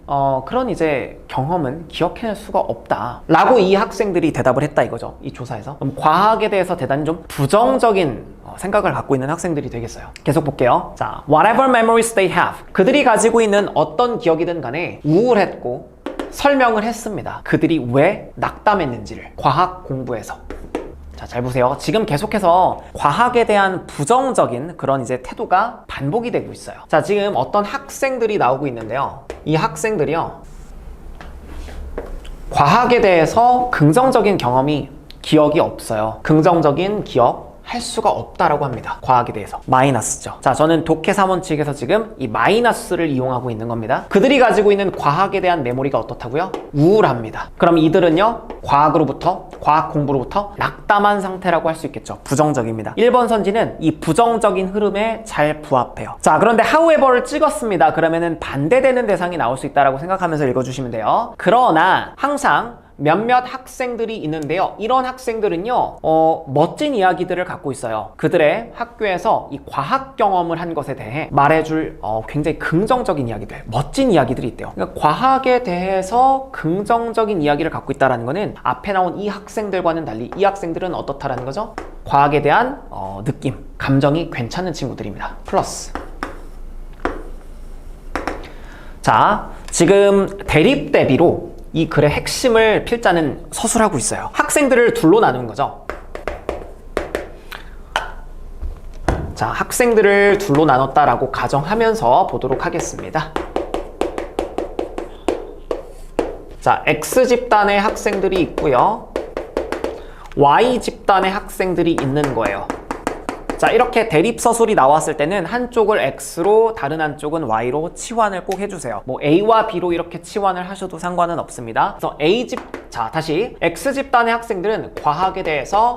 그런 이제 경험은 기억해낼 수가 없다 라고 이 학생들이 대답을 했다 이거죠. 이 조사에서. 그럼 과학에 대해서 대단히 좀 부정적인 생각을 갖고 있는 학생들이 되겠어요. 계속 볼게요. 자, whatever memories they have. 그들이 가지고 있는 어떤 기억이든 간에 우울했고 설명을 했습니다. 그들이 왜 낙담했는지를 과학 공부에서. 자, 잘 보세요. 지금 계속해서 과학에 대한 부정적인 그런 이제 태도가 반복이 되고 있어요. 자, 지금 어떤 학생들이 나오고 있는데요. 이 학생들이요, 과학에 대해서 긍정적인 경험이 기억이 없어요. 긍정적인 기억 할 수가 없다라고 합니다. 과학에 대해서. 마이너스죠. 자, 저는 독해 3원칙에서 지금 이 마이너스를 이용하고 있는 겁니다. 그들이 가지고 있는 과학에 대한 메모리가 어떻다고요? 우울합니다. 그럼 이들은요, 과학으로부터, 과학 공부로부터 낙담한 상태라고 할 수 있겠죠. 부정적입니다. 1번 선지는 이 부정적인 흐름에 잘 부합해요. 자, 그런데 however를 찍었습니다. 그러면은 반대되는 대상이 나올 수 있다라고 생각하면서 읽어주시면 돼요. 그러나 항상 몇몇 학생들이 있는데요. 이런 학생들은요, 멋진 이야기들을 갖고 있어요. 그들의 학교에서 이 과학 경험을 한 것에 대해 말해줄 굉장히 긍정적인 이야기들, 멋진 이야기들이 있대요. 그러니까 과학에 대해서 긍정적인 이야기를 갖고 있다는 거는 앞에 나온 이 학생들과는 달리 이 학생들은 어떻다라는 거죠? 과학에 대한 느낌, 감정이 괜찮은 친구들입니다. 플러스. 자, 지금 대립 대비로 이 글의 핵심을 필자는 서술하고 있어요. 학생들을 둘로 나누는 거죠. 자, 학생들을 둘로 나눴다라고 가정하면서 보도록 하겠습니다. 자, X집단의 학생들이 있고요. Y집단의 학생들이 있는 거예요. 자, 이렇게 대립서술이 나왔을 때는 한쪽을 X로 다른 한쪽은 Y로 치환을 꼭 해주세요. 뭐 A와 B로 이렇게 치환을 하셔도 상관은 없습니다. 그래서 자, 다시 X집단의 학생들은 과학에 대해서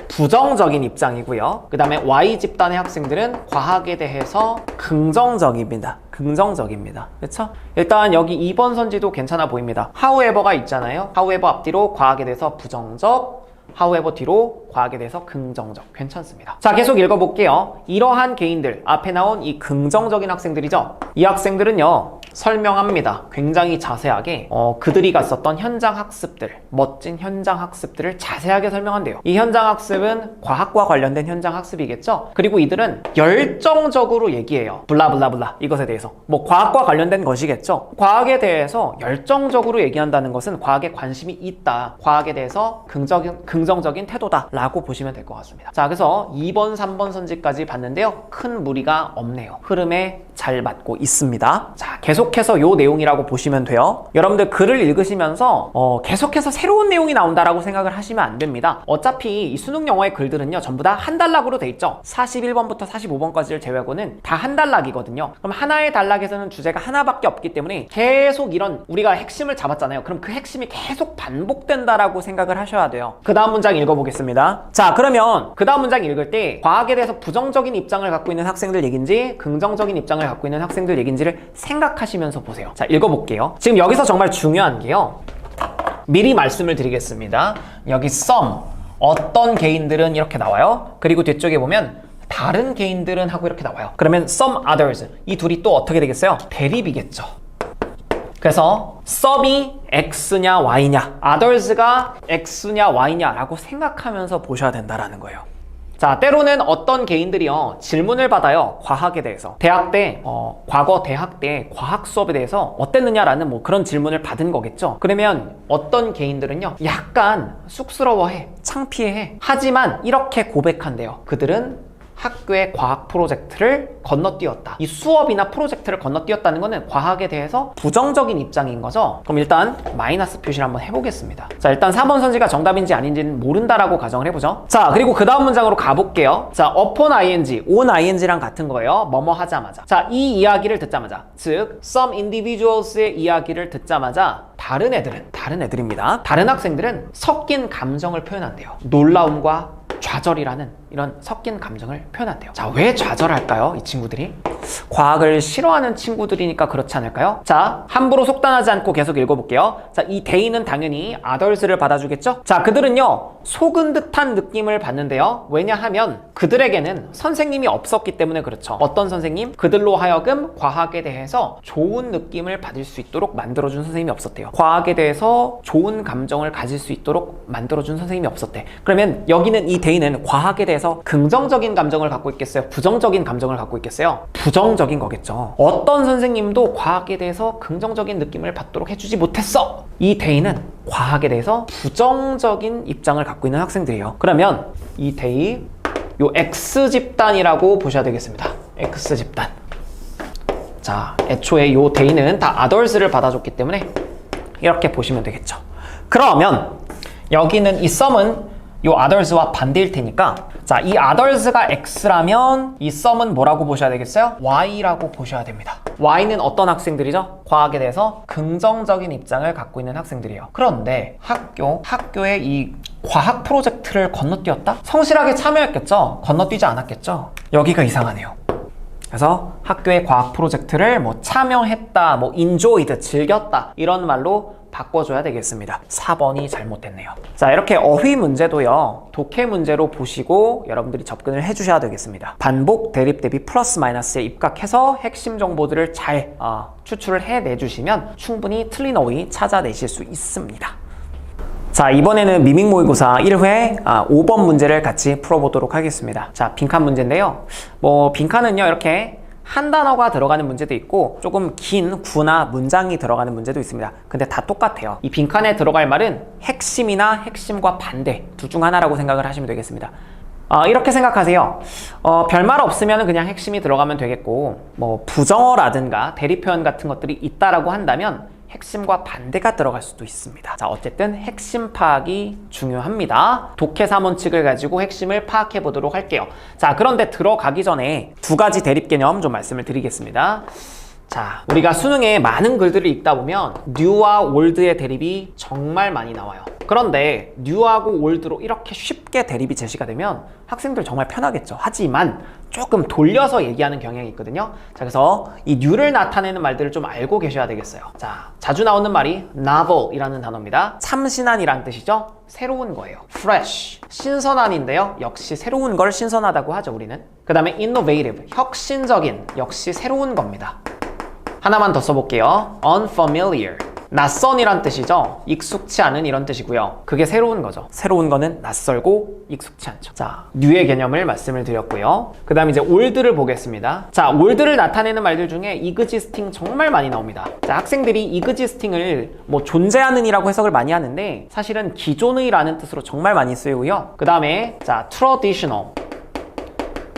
부정적인 입장이고요. 그 다음에 Y집단의 학생들은 과학에 대해서 긍정적입니다. 긍정적입니다. 그렇죠? 일단 여기 2번 선지도 괜찮아 보입니다. however가 있잖아요. however 앞뒤로 과학에 대해서 부정적, however 뒤로 과학에 대해서 긍정적. 괜찮습니다. 자, 계속 읽어볼게요. 이러한 개인들, 앞에 나온 이 긍정적인 학생들이죠. 이 학생들은요, 설명합니다. 굉장히 자세하게 그들이 갔었던 현장 학습들, 멋진 현장 학습들을 자세하게 설명한대요. 이 현장 학습은 과학과 관련된 현장 학습이겠죠. 그리고 이들은 열정적으로 얘기해요. 블라블라블라 이것에 대해서. 뭐 과학과 관련된 것이겠죠. 과학에 대해서 열정적으로 얘기한다는 것은 과학에 관심이 있다. 과학에 대해서 긍정적인 태도다 라고 보시면 될 것 같습니다. 자, 그래서 2번, 3번 선지까지 봤는데요. 큰 무리가 없네요. 흐름에 잘 맞고 있습니다. 자, 계속해서 요 내용이라고 보시면 돼요. 여러분들 글을 읽으시면서 계속해서 새로운 내용이 나온다라고 생각을 하시면 안 됩니다. 어차피 이 수능 영어의 글들은요, 전부 다 한 단락으로 돼 있죠. 41번부터 45번까지를 제외하고는 다 한 단락이거든요. 그럼 하나의 단락에서는 주제가 하나밖에 없기 때문에 계속 이런 우리가 핵심을 잡았잖아요. 그럼 그 핵심이 계속 반복된다라고 생각을 하셔야 돼요. 그 다음 문장 읽어보겠습니다. 자, 그러면 그 다음 문장 읽을 때 과학에 대해서 부정적인 입장을 갖고 있는 학생들 얘기인지 긍정적인 입장을 갖고 있는 학생들 얘기인지를 생각하시면서 보세요. 자, 읽어볼게요. 지금 여기서 정말 중요한 게요, 미리 말씀을 드리겠습니다. 여기 some, 어떤 개인들은 이렇게 나와요. 그리고 뒤쪽에 보면 다른 개인들은 하고 이렇게 나와요. 그러면 some others, 이 둘이 또 어떻게 되겠어요? 대립이겠죠. 그래서 썸이 X냐 Y냐, others가 X냐 Y냐라고 생각하면서 보셔야 된다라는 거예요. 자, 때로는 어떤 개인들이요 질문을 받아요. 과학에 대해서. 대학 때 과거 대학 때 과학 수업에 대해서 어땠느냐라는 뭐 그런 질문을 받은 거겠죠. 그러면 어떤 개인들은요 약간 쑥스러워해, 창피해. 하지만 이렇게 고백한대요. 그들은 학교의 과학 프로젝트를 건너뛰었다. 이 수업이나 프로젝트를 건너뛰었다는 것은 과학에 대해서 부정적인 입장인 거죠. 그럼 일단 마이너스 표시를 한번 해보겠습니다. 자, 일단 4번 선지가 정답인지 아닌지는 모른다라고 가정을 해보죠. 자, 그리고 그 다음 문장으로 가볼게요. 자, upon ing, on ing랑 같은 거예요. 뭐뭐 하자마자. 자, 이 이야기를 듣자마자, 즉 some individuals의 이야기를 듣자마자 다른 애들입니다. 다른 학생들은 섞인 감정을 표현한대요. 놀라움과 좌절이라는 이런 섞인 감정을 표현한대요. 자, 왜 좌절할까요? 이 친구들이? 과학을 싫어하는 친구들이니까 그렇지 않을까요? 자, 함부로 속단하지 않고 계속 읽어볼게요. 자, 이 they는 당연히 others를 받아주겠죠? 자, 그들은요 속은 듯한 느낌을 받는데요. 왜냐하면 그들에게는 선생님이 없었기 때문에 그렇죠. 어떤 선생님? 그들로 하여금 과학에 대해서 좋은 느낌을 받을 수 있도록 만들어준 선생님이 없었대요. 과학에 대해서 좋은 감정을 가질 수 있도록 만들어준 선생님이 없었대. 그러면 여기는 이 they는 과학에 대해서 긍정적인 감정을 갖고 있겠어요? 부정적인 감정을 갖고 있겠어요? 부정적인 거겠죠. 어떤 선생님도 과학에 대해서 긍정적인 느낌을 받도록 해주지 못했어. 이 they는 과학에 대해서 부정적인 입장을 갖고 있는 학생들이에요. 그러면 이 they, 요 X집단이라고 보셔야 되겠습니다. X집단. 자, 애초에 요 they는 다 others를 받아줬기 때문에 이렇게 보시면 되겠죠. 그러면 여기는 이 some은 요 others와 반대일 테니까, 자, 이 others가 X라면 이 some은 뭐라고 보셔야 되겠어요? Y라고 보셔야 됩니다. Y는 어떤 학생들이죠? 과학에 대해서 긍정적인 입장을 갖고 있는 학생들이에요. 그런데 학교에 이 과학 프로젝트를 건너뛰었다? 성실하게 참여했겠죠? 건너뛰지 않았겠죠? 여기가 이상하네요. 그래서 학교의 과학 프로젝트를 뭐 참여했다, 뭐 enjoyed, 즐겼다 이런 말로 바꿔줘야 되겠습니다. 4번이 잘못됐네요. 자, 이렇게 어휘 문제도요 독해 문제로 보시고 여러분들이 접근을 해주셔야 되겠습니다. 반복, 대립, 대비, 플러스, 마이너스에 입각해서 핵심 정보들을 잘 추출을 해내주시면 충분히 틀린 어휘 찾아내실 수 있습니다. 자, 이번에는 미밍 모의고사 1회 5번 문제를 같이 풀어보도록 하겠습니다. 자, 빈칸 문제인데요. 뭐 빈칸은요 이렇게 한 단어가 들어가는 문제도 있고 조금 긴 구나 문장이 들어가는 문제도 있습니다. 근데 다 똑같아요. 이 빈칸에 들어갈 말은 핵심이나 핵심과 반대 둘 중 하나라고 생각을 하시면 되겠습니다. 이렇게 생각하세요. 별말 없으면 그냥 핵심이 들어가면 되겠고, 뭐 부정어라든가 대리 표현 같은 것들이 있다라고 한다면 핵심과 반대가 들어갈 수도 있습니다. 자, 어쨌든 핵심 파악이 중요합니다. 독해 3원칙을 가지고 핵심을 파악해 보도록 할게요. 자, 그런데 들어가기 전에 두 가지 대립 개념 좀 말씀을 드리겠습니다. 자, 우리가 수능에 많은 글들을 읽다 보면 new와 old의 대립이 정말 많이 나와요. 그런데 new하고 old로 이렇게 쉽게 대립이 제시가 되면 학생들 정말 편하겠죠. 하지만 조금 돌려서 얘기하는 경향이 있거든요. 자, 그래서 이 new를 나타내는 말들을 좀 알고 계셔야 되겠어요. 자, 자주 나오는 말이 novel이라는 단어입니다. 참신한이란 뜻이죠. 새로운 거예요. fresh, 신선한인데요. 역시 새로운 걸 신선하다고 하죠, 우리는. 그 다음에 innovative, 혁신적인, 역시 새로운 겁니다. 하나만 더 써볼게요. unfamiliar, 낯선이란 뜻이죠. 익숙치 않은 이런 뜻이고요. 그게 새로운 거죠. 새로운 거는 낯설고 익숙치 않죠. 자, new의 개념을 말씀을 드렸고요. 그 다음에 이제 old를 보겠습니다. 자, old를 나타내는 말들 중에 existing 정말 많이 나옵니다. 자, 학생들이 existing을 뭐 존재하는 이라고 해석을 많이 하는데 사실은 기존의 라는 뜻으로 정말 많이 쓰이고요. 그 다음에 자, traditional,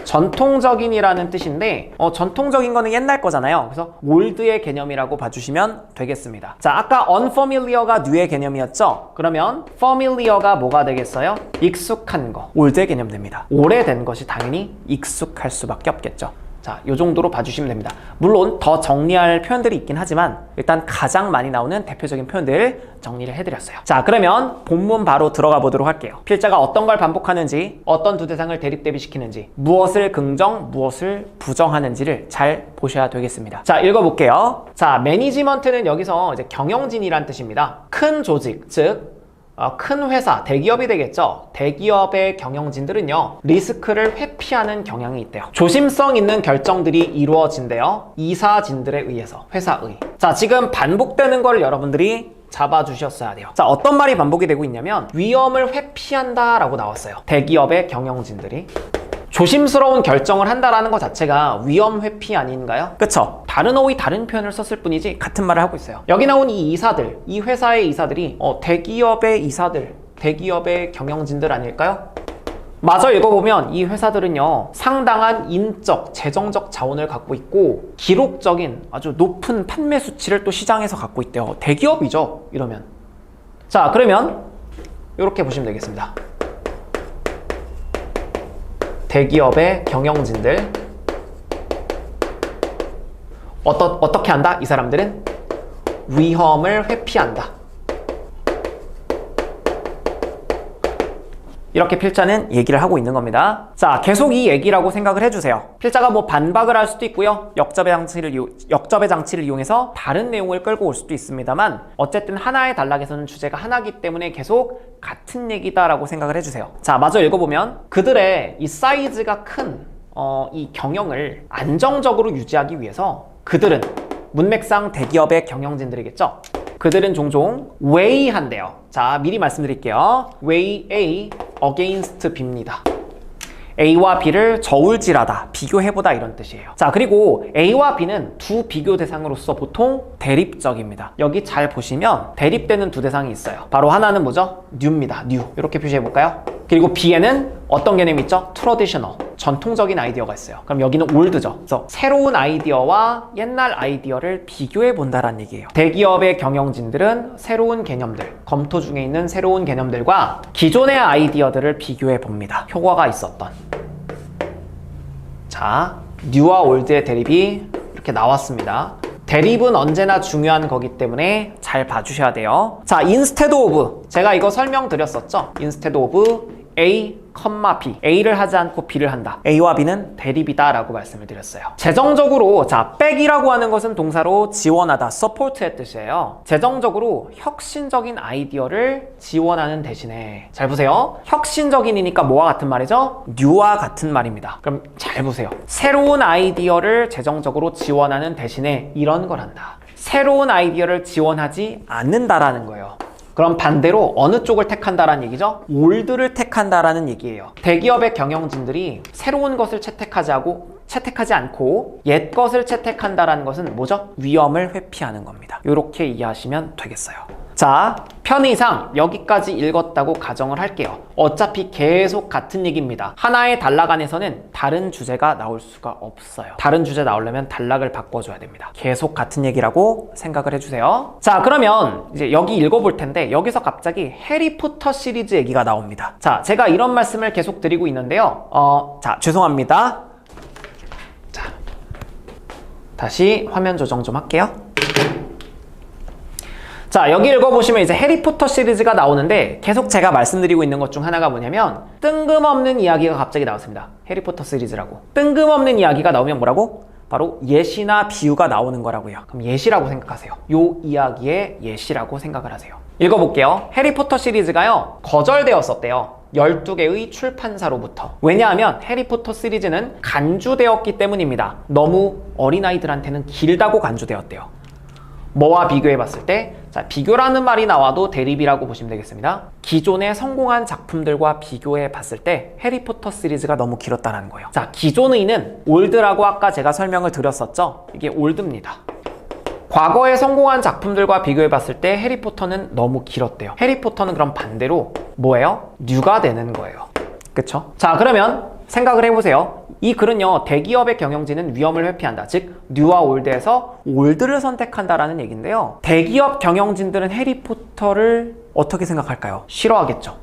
전통적인이라는 뜻인데 전통적인 거는 옛날 거잖아요. 그래서 ol드의 개념이라고 봐주시면 되겠습니다. 자, 아까 unfamiliar가 new의 개념이었죠? 그러면 familiar가 뭐가 되겠어요? 익숙한 거, ol드의 개념 됩니다. 오래된 것이 당연히 익숙할 수밖에 없겠죠. 자, 이 정도로 봐주시면 됩니다. 물론 더 정리할 표현들이 있긴 하지만 일단 가장 많이 나오는 대표적인 표현들 정리를 해드렸어요. 자, 그러면 본문 바로 들어가 보도록 할게요. 필자가 어떤 걸 반복하는지, 어떤 두 대상을 대립 대비시키는지, 무엇을 긍정, 무엇을 부정하는지를 잘 보셔야 되겠습니다. 자, 읽어볼게요. 자, 매니지먼트는 여기서 이제 경영진이란 뜻입니다. 큰 조직, 즉 큰 회사, 대기업이 되겠죠. 대기업의 경영진들은요, 리스크를 회피하는 경향이 있대요. 조심성 있는 결정들이 이루어진대요. 이사진들에 의해서, 회사의. 자, 지금 반복되는 걸 여러분들이 잡아주셨어야 돼요. 자, 어떤 말이 반복이 되고 있냐면 위험을 회피한다 라고 나왔어요. 대기업의 경영진들이 조심스러운 결정을 한다라는 것 자체가 위험 회피 아닌가요? 그쵸? 다른 어휘, 다른 표현을 썼을 뿐이지 같은 말을 하고 있어요. 여기 나온 이 이사들, 이 회사의 이사들이 대기업의 이사들, 대기업의 경영진들 아닐까요? 마저 읽어보면 이 회사들은요, 상당한 인적, 재정적 자원을 갖고 있고 기록적인 아주 높은 판매 수치를 또 시장에서 갖고 있대요. 대기업이죠, 이러면. 자, 그러면 이렇게 보시면 되겠습니다. 대기업의 경영진들 어떻게 한다? 이 사람들은 위험을 회피한다. 이렇게 필자는 얘기를 하고 있는 겁니다. 자, 계속 이 얘기라고 생각을 해주세요. 필자가 뭐 반박을 할 수도 있고요. 역접의 장치를 이용해서 다른 내용을 끌고 올 수도 있습니다만 어쨌든 하나의 단락에서는 주제가 하나이기 때문에 계속 같은 얘기다라고 생각을 해주세요. 자, 마저 읽어보면 그들의 이 사이즈가 큰 이 경영을 안정적으로 유지하기 위해서 그들은 문맥상 대기업의 경영진들이겠죠. 그들은 종종 weigh한대요. 자, 미리 말씀드릴게요. weigh A against B입니다. A와 B를 저울질하다, 비교해보다 이런 뜻이에요. 자, 그리고 A와 B는 두 비교 대상으로서 보통 대립적입니다. 여기 잘 보시면 대립되는 두 대상이 있어요. 바로 하나는 뭐죠? new입니다. new. 이렇게 표시해볼까요? 그리고 B에는 어떤 개념이 있죠? traditional. 전통적인 아이디어가 있어요. 그럼 여기는 올드죠. 그래서 새로운 아이디어와 옛날 아이디어를 비교해 본다라는 얘기예요. 대기업의 경영진들은 새로운 개념들, 검토 중에 있는 새로운 개념들과 기존의 아이디어들을 비교해 봅니다. 효과가 있었던. 자, 뉴와 올드의 대립이 이렇게 나왔습니다. 대립은 언제나 중요한 거기 때문에 잘 봐주셔야 돼요. 자, instead of. 제가 이거 설명드렸었죠? instead of A, B. A를 하지 않고 B를 한다. A와 B는 대립이다 라고 말씀을 드렸어요. 재정적으로, 자, 백이라고 하는 것은 동사로 지원하다, support의 뜻이에요. 재정적으로 혁신적인 아이디어를 지원하는 대신에, 잘 보세요. 혁신적인이니까 뭐와 같은 말이죠? new와 같은 말입니다. 그럼 잘 보세요. 새로운 아이디어를 재정적으로 지원하는 대신에 이런 걸 한다. 새로운 아이디어를 지원하지 않는다라는 거예요. 그럼 반대로 어느 쪽을 택한다라는 얘기죠? 올드를 택한다라는 얘기예요. 대기업의 경영진들이 새로운 것을 채택하지 않고 옛 것을 채택한다라는 것은 뭐죠? 위험을 회피하는 겁니다. 이렇게 이해하시면 되겠어요. 자, 편의상 여기까지 읽었다고 가정을 할게요. 어차피 계속 같은 얘기입니다. 하나의 단락 안에서는 다른 주제가 나올 수가 없어요. 다른 주제 나오려면 단락을 바꿔줘야 됩니다. 계속 같은 얘기라고 생각을 해주세요. 자, 그러면 이제 여기 읽어볼 텐데 여기서 갑자기 해리포터 시리즈 얘기가 나옵니다. 자, 제가 이런 말씀을 계속 드리고 있는데요. 자, 죄송합니다. 자, 다시 화면 조정 좀 할게요. 자, 여기 읽어보시면 이제 해리포터 시리즈가 나오는데 계속 제가 말씀드리고 있는 것 중 하나가 뭐냐면 뜬금없는 이야기가 갑자기 나왔습니다. 해리포터 시리즈라고. 뜬금없는 이야기가 나오면 뭐라고? 바로 예시나 비유가 나오는 거라고요. 그럼 예시라고 생각하세요. 요 이야기의 예시라고 생각을 하세요. 읽어볼게요. 해리포터 시리즈가요, 거절되었었대요. 12개의 출판사로부터. 왜냐하면 해리포터 시리즈는 간주되었기 때문입니다. 너무 어린아이들한테는 길다고 간주되었대요. 뭐와 비교해봤을 때, 자, 비교라는 말이 나와도 대립이라고 보시면 되겠습니다. 기존의 성공한 작품들과 비교해봤을 때 해리포터 시리즈가 너무 길었다는 거예요. 자, 기존의는 올드라고 아까 제가 설명을 드렸었죠? 이게 올드입니다. 과거에 성공한 작품들과 비교해봤을 때 해리포터는 너무 길었대요. 해리포터는 그럼 반대로 뭐예요? 뉴가 되는 거예요. 그쵸? 자, 그러면 생각을 해보세요. 이 글은요, 대기업의 경영진은 위험을 회피한다. 즉, 뉴와 올드에서 올드를 선택한다라는 얘기인데요. 대기업 경영진들은 해리포터를 어떻게 생각할까요? 싫어하겠죠.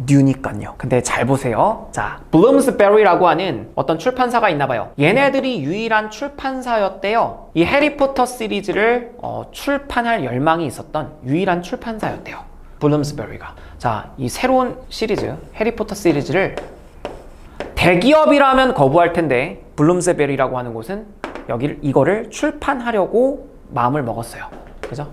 뉴니까요. 근데 잘 보세요. 자, 블룸스베리라고 하는 어떤 출판사가 있나 봐요. 얘네들이 유일한 출판사였대요. 이 해리포터 시리즈를 출판할 열망이 있었던 유일한 출판사였대요. 블룸스베리가. 자, 이 새로운 시리즈, 해리포터 시리즈를 대기업이라면 거부할 텐데 블룸스베리라고 하는 곳은 이거를 출판하려고 마음을 먹었어요. 그죠?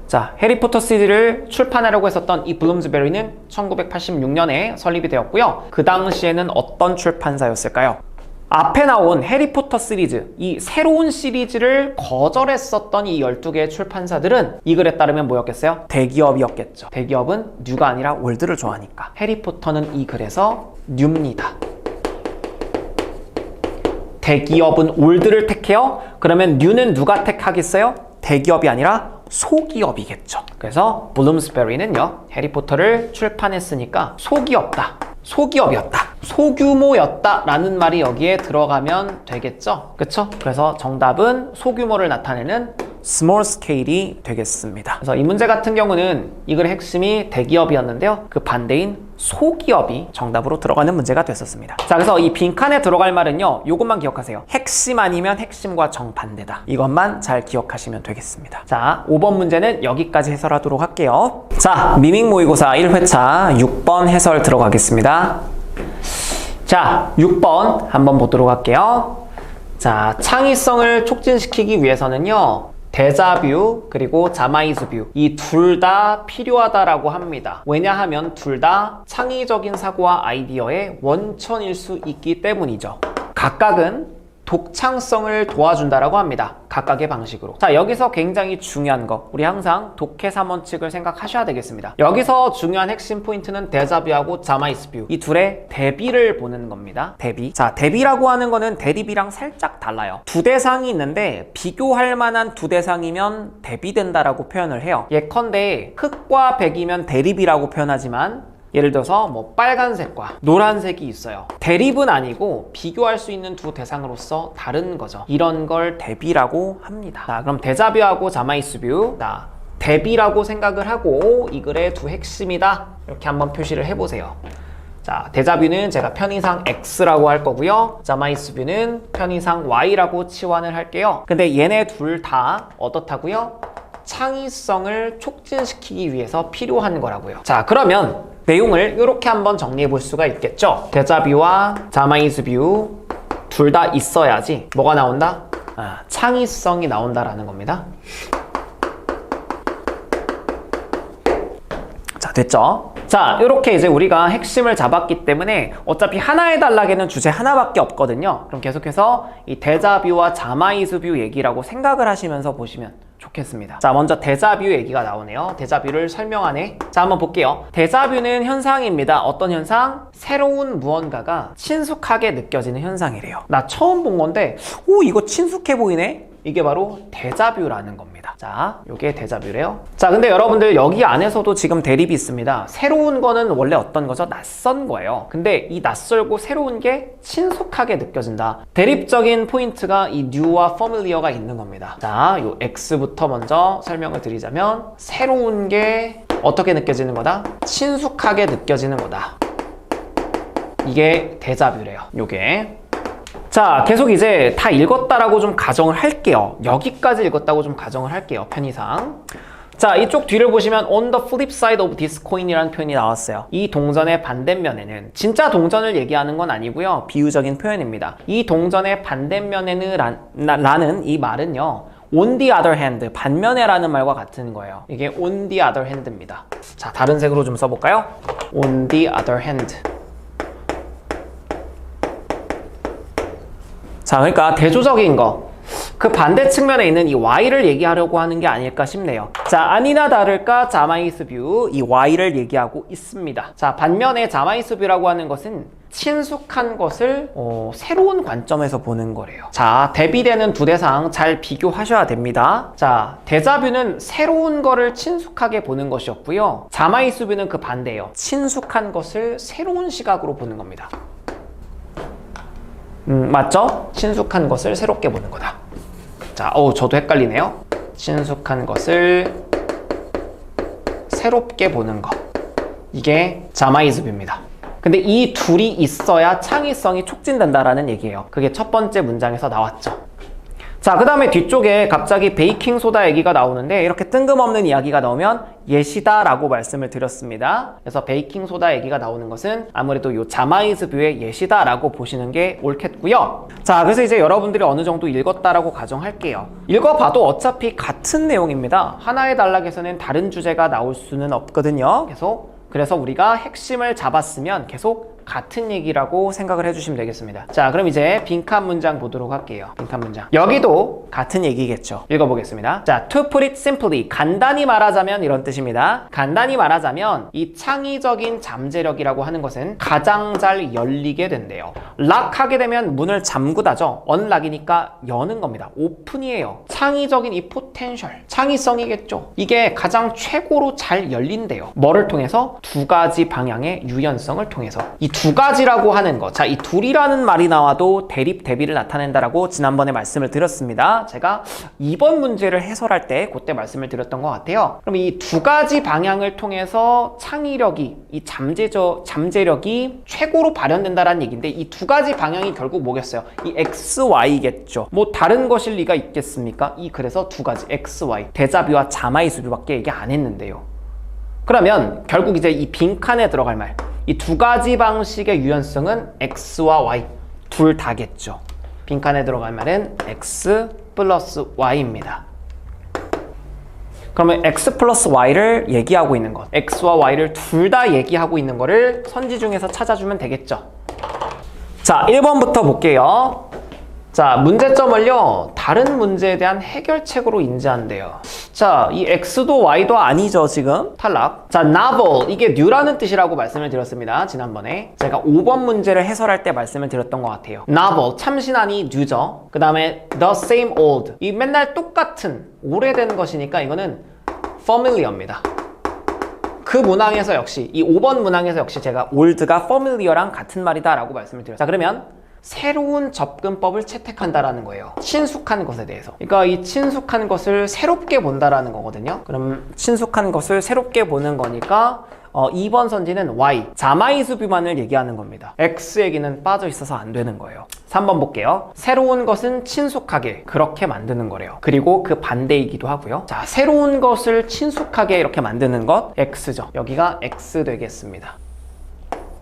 자, 해리포터 시리즈를 출판하려고 했었던 이 블룸스베리는 1986년에 설립이 되었고요. 그 당시에는 어떤 출판사였을까요? 앞에 나온 해리포터 시리즈, 이 새로운 시리즈를 거절했었던 이 12개의 출판사들은 이 글에 따르면 뭐였겠어요? 대기업이었겠죠. 대기업은 뉴가 아니라 올드를 좋아하니까. 해리포터는 이 글에서 뉴입니다. 대기업은 올드를 택해요? 그러면 뉴는 누가 택하겠어요? 대기업이 아니라 소기업이겠죠. 그래서 블룸스베리는요, 해리포터를 출판했으니까 소기업다, 소기업이었다, 소규모였다 라는 말이 여기에 들어가면 되겠죠. 그쵸? 그래서 정답은 소규모를 나타내는 small scale이 되겠습니다. 그래서 이 문제 같은 경우는 이 글의 핵심이 대기업이었는데요, 그 반대인 소기업이 정답으로 들어가는 문제가 됐었습니다. 자, 그래서 이 빈칸에 들어갈 말은요, 이것만 기억하세요. 핵심 아니면 핵심과 정반대다. 이것만 잘 기억하시면 되겠습니다. 자, 5번 문제는 여기까지 해설하도록 할게요. 자, 미밍 모의고사 1회차 6번 해설 들어가겠습니다. 자, 6번 한번 보도록 할게요. 자, 창의성을 촉진시키기 위해서는요, 데자뷰 그리고 자마이즈뷰, 이 둘 다 필요하다라고 합니다. 왜냐하면 둘 다 창의적인 사고와 아이디어의 원천일 수 있기 때문이죠. 각각은 독창성을 도와준다라고 합니다. 각각의 방식으로. 자, 여기서 굉장히 중요한 거, 우리 항상 독해 3원칙을 생각하셔야 되겠습니다. 여기서 중요한 핵심 포인트는 데자뷰하고 자마이스뷰, 이 둘의 대비를 보는 겁니다. 대비. 자, 대비라고 하는 거는 대립이랑 살짝 달라요. 두 대상이 있는데 비교할 만한 두 대상이면 대비된다라고 표현을 해요. 예컨대 흑과 백이면 대립이라고 표현하지만, 예를 들어서 뭐 빨간색과 노란색이 있어요. 대립은 아니고 비교할 수 있는 두 대상으로서 다른 거죠. 이런 걸 대비라고 합니다. 자, 그럼 데자뷰하고 자마이스뷰, 자, 대비라고 생각을 하고 이 글의 두 핵심이다, 이렇게 한번 표시를 해보세요. 자, 데자뷰는 제가 편의상 X라고 할 거고요, 자마이스뷰는 편의상 Y라고 치환을 할게요. 근데 얘네 둘 다 어떻다고요? 창의성을 촉진시키기 위해서 필요한 거라고요. 자, 그러면 내용을 이렇게 한번 정리해 볼 수가 있겠죠. 데자뷰와 자마이스뷰 둘 다 있어야지 뭐가 나온다? 창의성이 나온다라는 겁니다. 자, 됐죠? 자, 이렇게 이제 우리가 핵심을 잡았기 때문에 어차피 하나의 단락에는 주제 하나밖에 없거든요. 그럼 계속해서 이 데자뷰와 자마이스뷰 얘기라고 생각을 하시면서 보시면 좋겠습니다. 자, 먼저 데자뷰 얘기가 나오네요. 데자뷰를 설명하네. 자, 한번 볼게요. 데자뷰는 현상입니다. 어떤 현상? 새로운 무언가가 친숙하게 느껴지는 현상이래요. 나 처음 본 건데, 오, 이거 친숙해 보이네? 이게 바로 데자뷰라는 겁니다. 자, 요게 데자뷰래요. 자, 근데 여러분들 여기 안에서도 지금 대립이 있습니다. 새로운 거는 원래 어떤 거죠? 낯선 거예요. 근데 이 낯설고 새로운 게 친숙하게 느껴진다. 대립적인 포인트가 이 new와 familiar가 있는 겁니다. 자, 요 X부터 먼저 설명을 드리자면, 새로운 게 어떻게 느껴지는 거다? 친숙하게 느껴지는 거다. 이게 데자뷰래요. 요게. 자, 계속 이제 다 읽었다라고 좀 가정을 할게요. 여기까지 읽었다고 좀 가정을 할게요, 편의상. 자, 이쪽 뒤를 보시면 on the flip side of this coin이라는 표현이 나왔어요. 이 동전의 반대면에는, 진짜 동전을 얘기하는 건 아니고요, 비유적인 표현입니다. 이 동전의 반대면에는 라는 이 말은요, on the other hand, 반면에 라는 말과 같은 거예요. 이게 on the other hand입니다. 자, 다른 색으로 좀 써볼까요? on the other hand. 자, 그러니까 대조적인 거, 그 반대 측면에 있는 이 Y를 얘기하려고 하는 게 아닐까 싶네요. 자, 아니나 다를까 자마이스뷰, 이 Y를 얘기하고 있습니다. 자, 반면에 자마이스뷰라고 하는 것은 친숙한 것을 새로운 관점에서 보는 거래요. 자, 대비되는 두 대상 잘 비교하셔야 됩니다. 자, 데자뷰는 새로운 거를 친숙하게 보는 것이었고요, 자마이스뷰는 그 반대예요. 친숙한 것을 새로운 시각으로 보는 겁니다. 맞죠? 친숙한 것을 새롭게 보는 거다. 자, 저도 헷갈리네요. 친숙한 것을 새롭게 보는 것. 이게 자마이즈뷰입니다. 근데 이 둘이 있어야 창의성이 촉진된다라는 얘기예요. 그게 첫 번째 문장에서 나왔죠. 자, 그 다음에 뒤쪽에 갑자기 베이킹소다 얘기가 나오는데 이렇게 뜬금없는 이야기가 나오면 예시다 라고 말씀을 드렸습니다. 그래서 베이킹소다 얘기가 나오는 것은 아무래도 요 자마이즈뷰의 예시다 라고 보시는 게 옳겠고요. 자, 그래서 이제 여러분들이 어느 정도 읽었다라고 가정할게요. 읽어봐도 어차피 같은 내용입니다. 하나의 단락에서는 다른 주제가 나올 수는 없거든요. 그래서 우리가 핵심을 잡았으면 계속 같은 얘기라고 생각을 해주시면 되겠습니다. 자, 그럼 이제 빈칸 문장 보도록 할게요. 빈칸 문장. 여기도 같은 얘기겠죠. 읽어보겠습니다. 자, to put it simply. 간단히 말하자면 이런 뜻입니다. 간단히 말하자면 이 창의적인 잠재력이라고 하는 것은 가장 잘 열리게 된대요. 락하게 되면 문을 잠그다죠. 언락이니까 여는 겁니다. 오픈이에요. 창의적인 이 포텐셜, 창의성이겠죠. 이게 가장 최고로 잘 열린대요. 뭐를 통해서? 두 가지 방향의 유연성을 통해서. 이 두 가지라고 하는 거. 자, 이 둘이라는 말이 나와도 대립, 대비를 나타낸다라고 지난번에 말씀을 드렸습니다. 제가 2번 문제를 해설할 때 그때 말씀을 드렸던 것 같아요. 그럼 이 두 가지 방향을 통해서 창의력이, 이 잠재력이 최고로 발현된다라는 얘기인데 이 두 가지 방향이 결국 뭐겠어요? 이 X, Y겠죠. 뭐 다른 것일 리가 있겠습니까? 그래서 두 가지 X, Y. 대자뷰와 자마이수뷰밖에 얘기 안 했는데요. 그러면 결국 이제 이 빈칸에 들어갈 말. 이 두 가지 방식의 유연성은 X와 Y 둘 다겠죠. 빈칸에 들어갈 말은 X 플러스 Y입니다. 그러면 X 플러스 Y를 얘기하고 있는 것, X와 Y를 둘 다 얘기하고 있는 거를 선지 중에서 찾아주면 되겠죠. 자, 1번부터 볼게요. 자, 문제점을요, 다른 문제에 대한 해결책으로 인지한대요. 자, 이 X도 Y도 아니죠, 지금? 탈락. 자, novel. 이게 new라는 뜻이라고 말씀을 드렸습니다. 지난번에. 제가 5번 문제를 해설할 때 말씀을 드렸던 것 같아요. novel. 참신하니 new죠. 그 다음에 the same old. 이 맨날 똑같은, 오래된 것이니까 이거는 familiar입니다. 그 문항에서 역시, 이 5번 문항에서 역시 제가 old가 familiar랑 같은 말이다 라고 말씀을 드렸어요. 자, 그러면 새로운 접근법을 채택한다라는 거예요. 친숙한 것에 대해서. 그러니까 이 친숙한 것을 새롭게 본다라는 거거든요. 그럼 친숙한 것을 새롭게 보는 거니까 2번 선지는 Y, 자마이수뷰만을 얘기하는 겁니다. X 얘기는 빠져 있어서 안 되는 거예요. 3번 볼게요. 새로운 것은 친숙하게 그렇게 만드는 거래요. 그리고 그 반대이기도 하고요. 자, 새로운 것을 친숙하게 이렇게 만드는 것 X죠. 여기가 X 되겠습니다.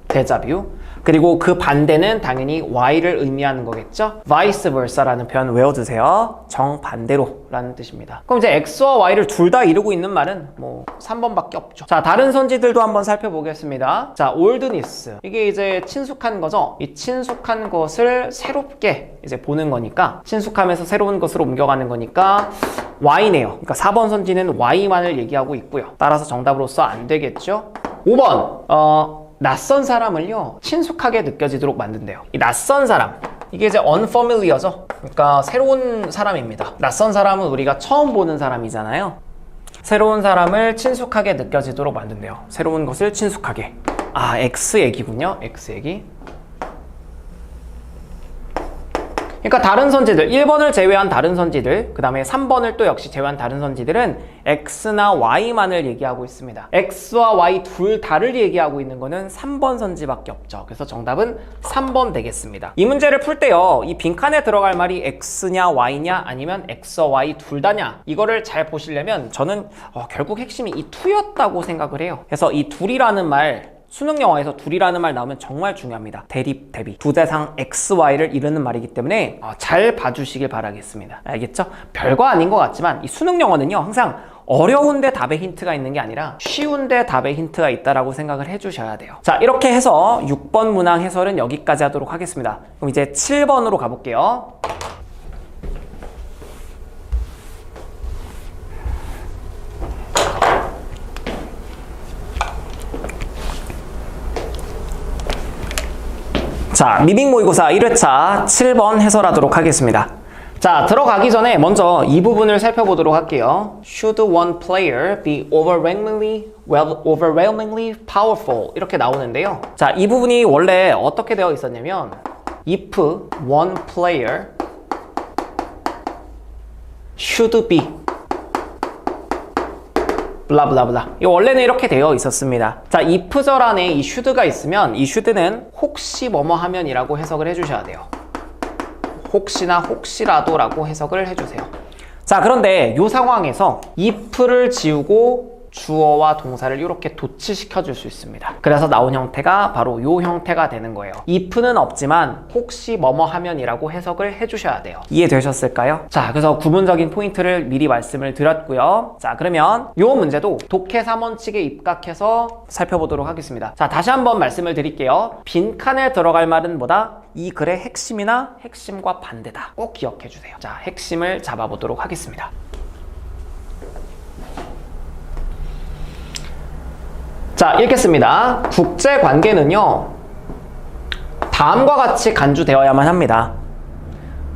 대자뷰. 그리고 그 반대는 당연히 Y를 의미하는 거겠죠? vice versa라는 표현 외워두세요. 정반대로 라는 뜻입니다. 그럼 이제 X와 Y를 둘 다 이루고 있는 말은 뭐 3번밖에 없죠. 자, 다른 선지들도 한번 살펴보겠습니다. 자, oldness. 이게 이제 친숙한 거죠? 이 친숙한 것을 새롭게 이제 보는 거니까, 친숙함에서 새로운 것으로 옮겨가는 거니까 Y네요. 그러니까 4번 선지는 Y만을 얘기하고 있고요. 따라서 정답으로서 안 되겠죠? 5번. 낯선 사람을요, 친숙하게 느껴지도록 만든대요. 이 낯선 사람, 이게 이제 unfamiliar죠. 그러니까 새로운 사람입니다. 낯선 사람은 우리가 처음 보는 사람이잖아요. 새로운 사람을 친숙하게 느껴지도록 만든대요. 새로운 것을 친숙하게. 아, X 얘기군요. X 얘기. 그러니까 다른 선지들, 1번을 제외한 다른 선지들, 그 다음에 3번을 또 역시 제외한 다른 선지들은 X나 Y만을 얘기하고 있습니다. X와 Y 둘 다를 얘기하고 있는 거는 3번 선지밖에 없죠. 그래서 정답은 3번 되겠습니다. 이 문제를 풀 때요, 이 빈칸에 들어갈 말이 X냐 Y냐 아니면 X와 Y 둘 다냐, 이거를 잘 보시려면 저는 결국 핵심이 이 투였다고 생각을 해요. 그래서 이 둘이라는 말, 수능 영어에서 둘이라는 말 나오면 정말 중요합니다. 대립, 대비. 두 대상 X, Y를 이루는 말이기 때문에 잘 봐주시길 바라겠습니다. 알겠죠? 별거 아닌 것 같지만 이 수능 영어는요, 항상 어려운데 답에 힌트가 있는 게 아니라 쉬운데 답에 힌트가 있다라고 생각을 해주셔야 돼요. 자, 이렇게 해서 6번 문항 해설은 여기까지 하도록 하겠습니다. 그럼 이제 7번으로 가볼게요. 자, 미빙 모의고사 1회차 7번 해설하도록 하겠습니다. 자, 들어가기 전에 먼저 이 부분을 살펴보도록 할게요. Should one player be overwhelmingly powerful? 이렇게 나오는데요. 자, 이 부분이 원래 어떻게 되어 있었냐면 if one player should be 블라블라블라. 이 원래는 이렇게 되어 있었습니다. 자, if절 안에 이 should가 있으면 이 should는 혹시 뭐뭐 하면이라고 해석을 해주셔야 돼요. 혹시나 혹시라도라고 해석을 해주세요. 자, 그런데 이 상황에서 if를 지우고 주어와 동사를 이렇게 도치시켜 줄 수 있습니다. 그래서 나온 형태가 바로 이 형태가 되는 거예요. if는 없지만 혹시 뭐뭐 하면이라고 해석을 해주셔야 돼요. 이해되셨을까요? 자, 그래서 구문적인 포인트를 미리 말씀을 드렸고요. 자, 그러면 이 문제도 독해 3원칙에 입각해서 살펴보도록 하겠습니다. 자, 다시 한번 말씀을 드릴게요. 빈칸에 들어갈 말은 뭐다? 이 글의 핵심이나 핵심과 반대다. 꼭 기억해 주세요. 자, 핵심을 잡아보도록 하겠습니다. 자, 읽겠습니다. 국제관계는요, 다음과 같이 간주되어야만 합니다.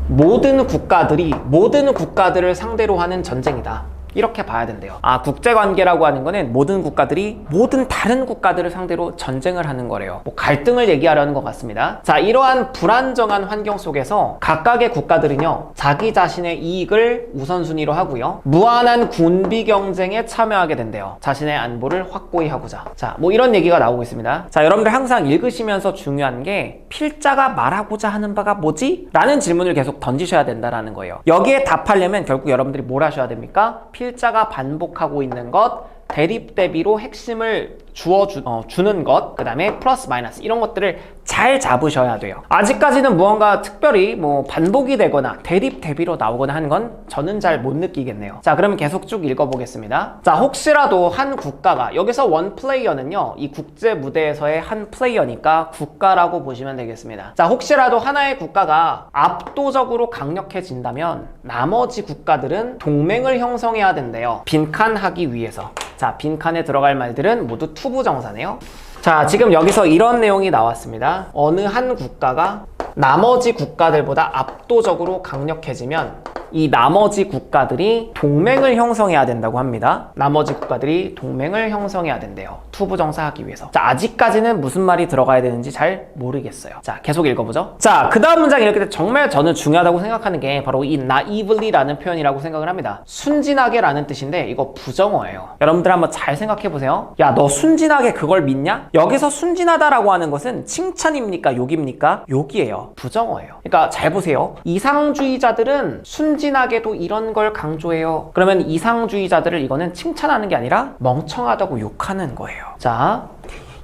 모든 국가들을 상대로 하는 전쟁이다. 이렇게 봐야 된대요. 아, 국제관계라고 하는 거는 모든 국가들이 모든 다른 국가들을 상대로 전쟁을 하는 거래요. 뭐 갈등을 얘기하려는 것 같습니다. 자, 이러한 불안정한 환경 속에서 각각의 국가들은요, 자기 자신의 이익을 우선순위로 하고요, 무한한 군비 경쟁에 참여하게 된대요. 자신의 안보를 확고히 하고자. 자, 뭐 이런 얘기가 나오고 있습니다. 자, 여러분들 항상 읽으시면서 중요한 게 필자가 말하고자 하는 바가 뭐지? 라는 질문을 계속 던지셔야 된다는 거예요. 여기에 답하려면 결국 여러분들이 뭘 하셔야 됩니까? 필자가 반복하고 있는 것, 대립 대비로 핵심을 주는 것, 그 다음에 플러스 마이너스 이런 것들을 잘 잡으셔야 돼요. 아직까지는 무언가 특별히 뭐 반복이 되거나 대립 대비로 나오거나 하는 건 저는 잘 못 느끼겠네요. 자, 그러면 계속 쭉 읽어보겠습니다. 자, 혹시라도 한 국가가, 여기서 원 플레이어는요, 이 국제 무대에서의 한 플레이어니까 국가라고 보시면 되겠습니다. 자, 혹시라도 하나의 국가가 압도적으로 강력해진다면 나머지 국가들은 동맹을 형성해야 된대요. 빈칸하기 위해서. 자, 빈칸에 들어갈 말들은 모두 투부정사네요. 자, 지금 여기서 이런 내용이 나왔습니다. 어느 한 국가가 나머지 국가들보다 압도적으로 강력해지면 이 나머지 국가들이 동맹을 형성해야 된다고 합니다. 나머지 국가들이 동맹을 형성해야 된대요. 투부정사 하기 위해서. 자, 아직까지는 무슨 말이 들어가야 되는지 잘 모르겠어요. 자, 계속 읽어보죠. 자, 그 다음 문장 읽을 때 정말 저는 중요하다고 생각하는 게 바로 이 naivelly라는 표현이라고 생각을 합니다. 순진하게 라는 뜻인데 이거 부정어예요. 여러분들 한번 잘 생각해 보세요. 야, 너 순진하게 그걸 믿냐? 여기서 순진하다라고 하는 것은 칭찬입니까? 욕입니까? 욕이에요. 부정어예요. 그러니까 잘 보세요. 이상주의자들은 순진하게도 이런 걸 강조해요. 그러면 이상주의자들을 이거는 칭찬하는 게 아니라 멍청하다고 욕하는 거예요. 자,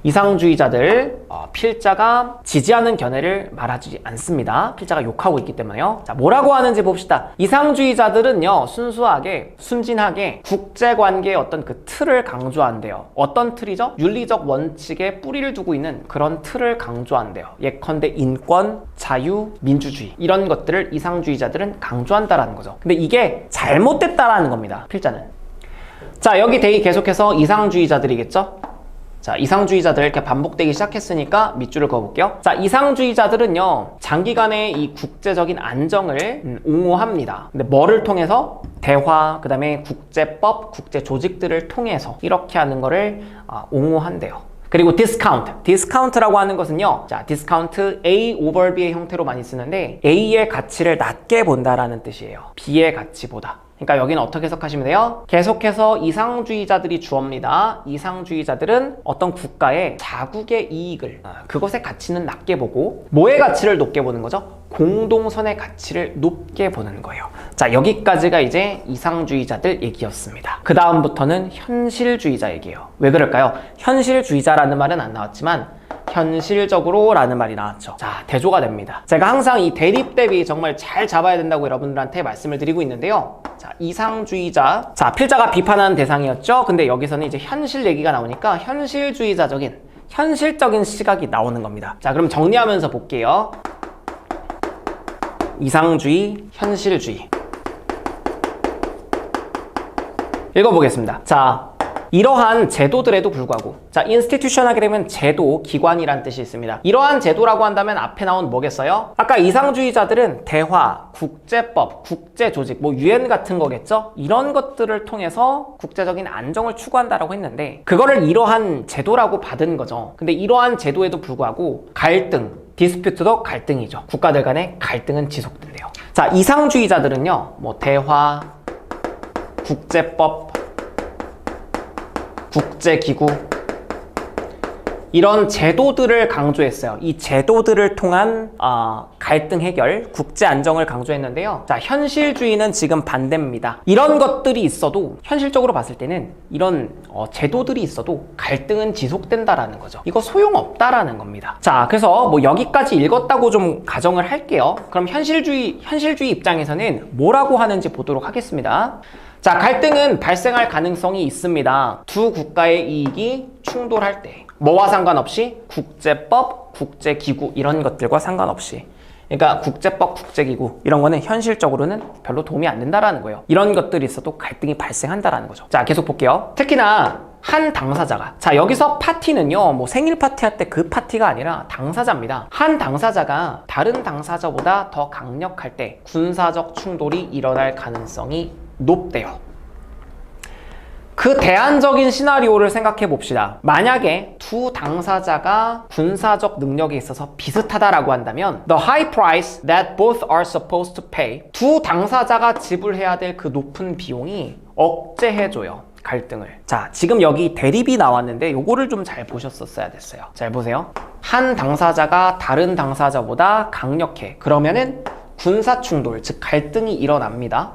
이상주의자들, 필자가 지지하는 견해를 말하지 않습니다. 필자가 욕하고 있기 때문에요. 자, 뭐라고 하는지 봅시다. 이상주의자들은요, 순수하게, 순진하게 국제관계의 어떤 그 틀을 강조한대요. 어떤 틀이죠? 윤리적 원칙에 뿌리를 두고 있는 그런 틀을 강조한대요. 예컨대 인권, 자유, 민주주의 이런 것들을 이상주의자들은 강조한다라는 거죠. 근데 이게 잘못됐다라는 겁니다. 필자는. 자, 여기 대이 계속해서 이상주의자들이겠죠? 자, 이상주의자들 이렇게 반복되기 시작했으니까 밑줄을 그어볼게요. 자, 이상주의자들은요, 장기간의 이 국제적인 안정을 옹호합니다. 근데 뭐를 통해서? 대화, 그 다음에 국제법, 국제조직들을 통해서 이렇게 하는 거를 옹호한대요. 그리고 디스카운트라고 하는 것은요, 자, 디스카운트 A over B의 형태로 많이 쓰는데 A의 가치를 낮게 본다라는 뜻이에요. B의 가치보다. 그러니까 여기는 어떻게 해석하시면 돼요? 계속해서 이상주의자들이 주어입니다. 이상주의자들은 어떤 국가의 자국의 이익을, 그것의 가치는 낮게 보고 뭐의 가치를 높게 보는 거죠? 공동선의 가치를 높게 보는 거예요. 자, 여기까지가 이제 이상주의자들 얘기였습니다. 그 다음부터는 현실주의자 얘기예요. 왜 그럴까요? 현실주의자라는 말은 안 나왔지만 현실적으로 라는 말이 나왔죠. 자, 대조가 됩니다. 제가 항상 이 대립 대비 정말 잘 잡아야 된다고 여러분들한테 말씀을 드리고 있는데요. 자, 이상주의자. 자, 필자가 비판하는 대상이었죠. 근데 여기서는 이제 현실 얘기가 나오니까 현실적인 시각이 나오는 겁니다. 자, 그럼 정리하면서 볼게요. 이상주의, 현실주의. 읽어보겠습니다. 자, 이러한 제도들에도 불구하고, 자, 인스티튜션 하게 되면 제도, 기관이란 뜻이 있습니다. 이러한 제도라고 한다면 앞에 나온 뭐겠어요? 아까 이상주의자들은 대화, 국제법, 국제조직, 뭐 UN 같은 거겠죠? 이런 것들을 통해서 국제적인 안정을 추구한다라고 했는데 그거를 이러한 제도라고 받은 거죠. 근데 이러한 제도에도 불구하고 갈등, 디스퓨트도 갈등이죠. 국가들 간의 갈등은 지속된대요. 자, 이상주의자들은요, 뭐 대화, 국제법, 국제기구 이런 제도들을 강조했어요. 이 제도들을 통한 갈등 해결, 국제 안정을 강조했는데요. 자, 현실주의는 지금 반대입니다. 이런 것들이 있어도 현실적으로 봤을 때는 이런 제도들이 있어도 갈등은 지속된다라는 거죠. 이거 소용없다라는 겁니다. 자, 그래서 뭐 여기까지 읽었다고 좀 가정을 할게요. 그럼 현실주의 입장에서는 뭐라고 하는지 보도록 하겠습니다. 자, 갈등은 발생할 가능성이 있습니다. 두 국가의 이익이 충돌할 때. 뭐와 상관없이? 국제법, 국제기구 이런 것들과 상관없이. 그러니까 국제법, 국제기구 이런 거는 현실적으로는 별로 도움이 안 된다라는 거예요. 이런 것들이 있어도 갈등이 발생한다라는 거죠. 자, 계속 볼게요. 특히나 한 당사자가, 자, 여기서 파티는요, 뭐 생일 파티 할 때 그 파티가 아니라 당사자입니다. 한 당사자가 다른 당사자보다 더 강력할 때 군사적 충돌이 일어날 가능성이 높대요. 그 대안적인 시나리오를 생각해 봅시다. 만약에 두 당사자가 군사적 능력에 있어서 비슷하다라고 한다면 the high price that both are supposed to pay, 두 당사자가 지불해야 될 그 높은 비용이 억제해줘요, 갈등을. 자, 지금 여기 대립이 나왔는데 요거를 좀 잘 보셨었어야 됐어요. 잘 보세요. 한 당사자가 다른 당사자보다 강력해. 그러면은 군사충돌, 즉 갈등이 일어납니다.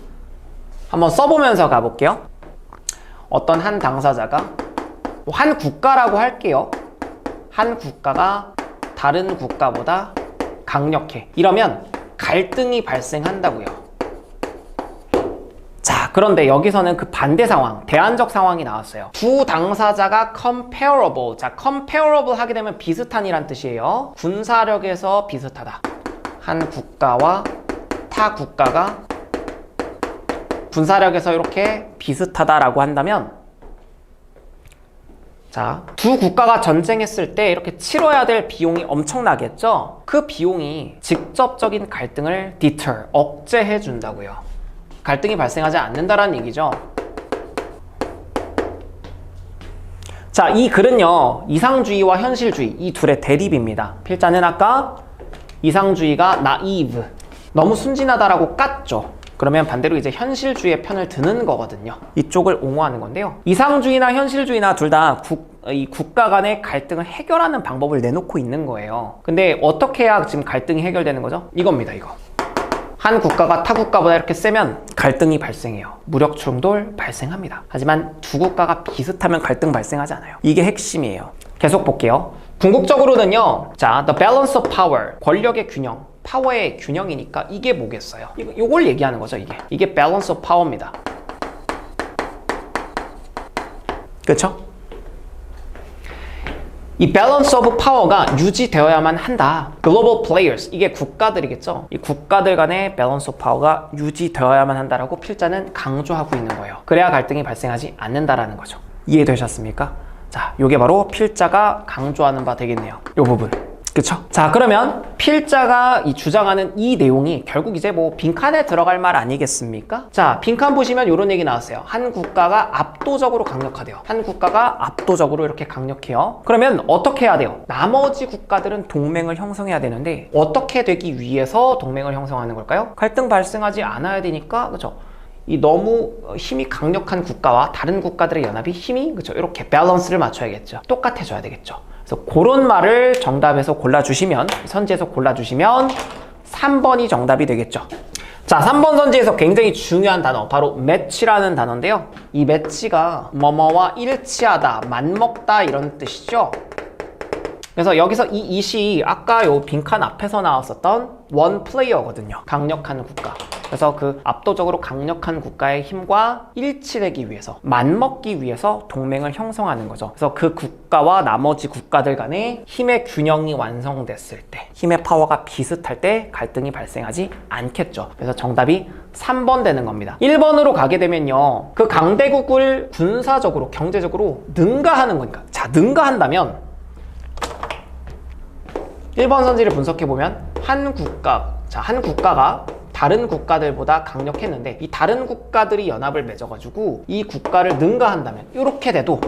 한번 써보면서 가볼게요. 어떤 한 당사자가, 한 국가라고 할게요. 한 국가가 다른 국가보다 강력해. 이러면 갈등이 발생한다고요. 자, 그런데 여기서는 그 반대 상황, 대안적 상황이 나왔어요. 두 당사자가 comparable. 자, comparable 하게 되면 비슷한이란 뜻이에요. 군사력에서 비슷하다. 한 국가와 타 국가가 군사력에서 이렇게 비슷하다라고 한다면, 자, 두 국가가 전쟁했을 때 이렇게 치러야 될 비용이 엄청나겠죠? 그 비용이 직접적인 갈등을 deter, 억제해 준다고요. 갈등이 발생하지 않는다라는 얘기죠. 자, 이 글은요, 이상주의와 현실주의 이 둘의 대립입니다. 필자는 아까 이상주의가 naive, 너무 순진하다라고 깠죠. 그러면 반대로 이제 현실주의의 편을 드는 거거든요. 이쪽을 옹호하는 건데요. 이상주의나 현실주의나 둘 다 이 국가 간의 갈등을 해결하는 방법을 내놓고 있는 거예요. 근데 어떻게 해야 지금 갈등이 해결되는 거죠? 이겁니다, 이거. 한 국가가 타 국가보다 이렇게 세면 갈등이 발생해요. 무력 충돌 발생합니다. 하지만 두 국가가 비슷하면 갈등 발생하지 않아요. 이게 핵심이에요. 계속 볼게요. 궁극적으로는요, 자, the balance of power, 권력의 균형, 파워의 균형이니까 이게 뭐겠어요? 이걸 얘기하는 거죠, 이게 balance of power입니다. 그렇죠? 이 balance of power가 유지되어야만 한다. global players, 이게 국가들이겠죠? 이 국가들 간의 balance of power가 유지되어야만 한다라고 필자는 강조하고 있는 거예요. 그래야 갈등이 발생하지 않는다라는 거죠. 이해되셨습니까? 자, 요게 바로 필자가 강조하는 바 되겠네요. 요 부분. 그쵸? 자, 그러면 필자가 주장하는 이 내용이 결국 이제 뭐 빈칸에 들어갈 말 아니겠습니까? 자, 빈칸 보시면 이런 얘기 나왔어요. 한 국가가 압도적으로 강력하대요. 한 국가가 압도적으로 이렇게 강력해요. 그러면 어떻게 해야 돼요? 나머지 국가들은 동맹을 형성해야 되는데 어떻게 되기 위해서 동맹을 형성하는 걸까요? 갈등 발생하지 않아야 되니까, 그쵸? 이 너무 힘이 강력한 국가와 다른 국가들의 연합이 힘이, 그쵸? 이렇게 밸런스를 맞춰야겠죠. 똑같아져야 되겠죠. 그래서 그런 말을 정답에서 골라주시면, 선지에서 골라주시면 3번이 정답이 되겠죠. 자, 3번 선지에서 굉장히 중요한 단어, 바로 매치라는 단어인데요. 이 매치가 뭐뭐와 일치하다, 맞먹다 이런 뜻이죠. 그래서 여기서 이 it이 아까 요 빈칸 앞에서 나왔었던 원 플레이어거든요. 강력한 국가. 그래서 그 압도적으로 강력한 국가의 힘과 일치되기 위해서, 맞먹기 위해서 동맹을 형성하는 거죠. 그래서 그 국가와 나머지 국가들 간의 힘의 균형이 완성됐을 때, 힘의 파워가 비슷할 때 갈등이 발생하지 않겠죠. 그래서 정답이 3번 되는 겁니다. 1번으로 가게 되면요, 그 강대국을 군사적으로, 경제적으로 능가하는 거니까. 자, 능가한다면 1번 선지를 분석해보면 한 국가가 다른 국가들보다 강력했는데 이 다른 국가들이 연합을 맺어가지고 이 국가를 능가한다면 이렇게 돼도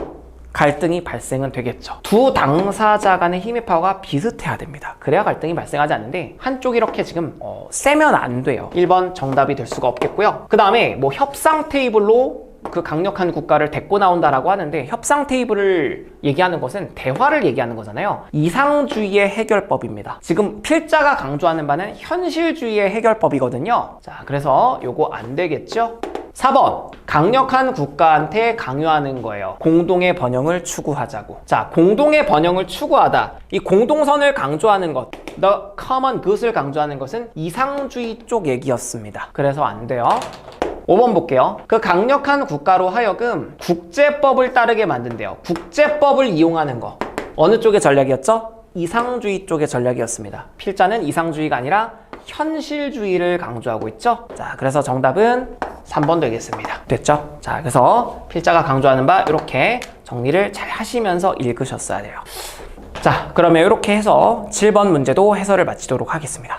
갈등이 발생은 되겠죠. 두 당사자 간의 힘의 파워가 비슷해야 됩니다. 그래야 갈등이 발생하지 않는데 한쪽이 이렇게 지금 세면 안 돼요. 1번 정답이 될 수가 없겠고요. 그 다음에 뭐 협상 테이블로 그 강력한 국가를 데리고 나온다라고 하는데 협상 테이블을 얘기하는 것은 대화를 얘기하는 거잖아요. 이상주의의 해결법입니다. 지금 필자가 강조하는 바는 현실주의의 해결법이거든요. 자, 그래서 요거 안 되겠죠? 4번 강력한 국가한테 강요하는 거예요. 공동의 번영을 추구하자고. 자, 공동의 번영을 추구하다. 이 공동선을 강조하는 것, the common good을 강조하는 것은 이상주의 쪽 얘기였습니다. 그래서 안 돼요. 5번 볼게요. 그 강력한 국가로 하여금 국제법을 따르게 만든대요. 국제법을 이용하는 거. 어느 쪽의 전략이었죠? 이상주의 쪽의 전략이었습니다. 필자는 이상주의가 아니라 현실주의를 강조하고 있죠. 자, 그래서 정답은 3번 되겠습니다. 됐죠? 자, 그래서 필자가 강조하는 바 이렇게 정리를 잘 하시면서 읽으셨어야 돼요. 자, 그러면 이렇게 해서 7번 문제도 해설을 마치도록 하겠습니다.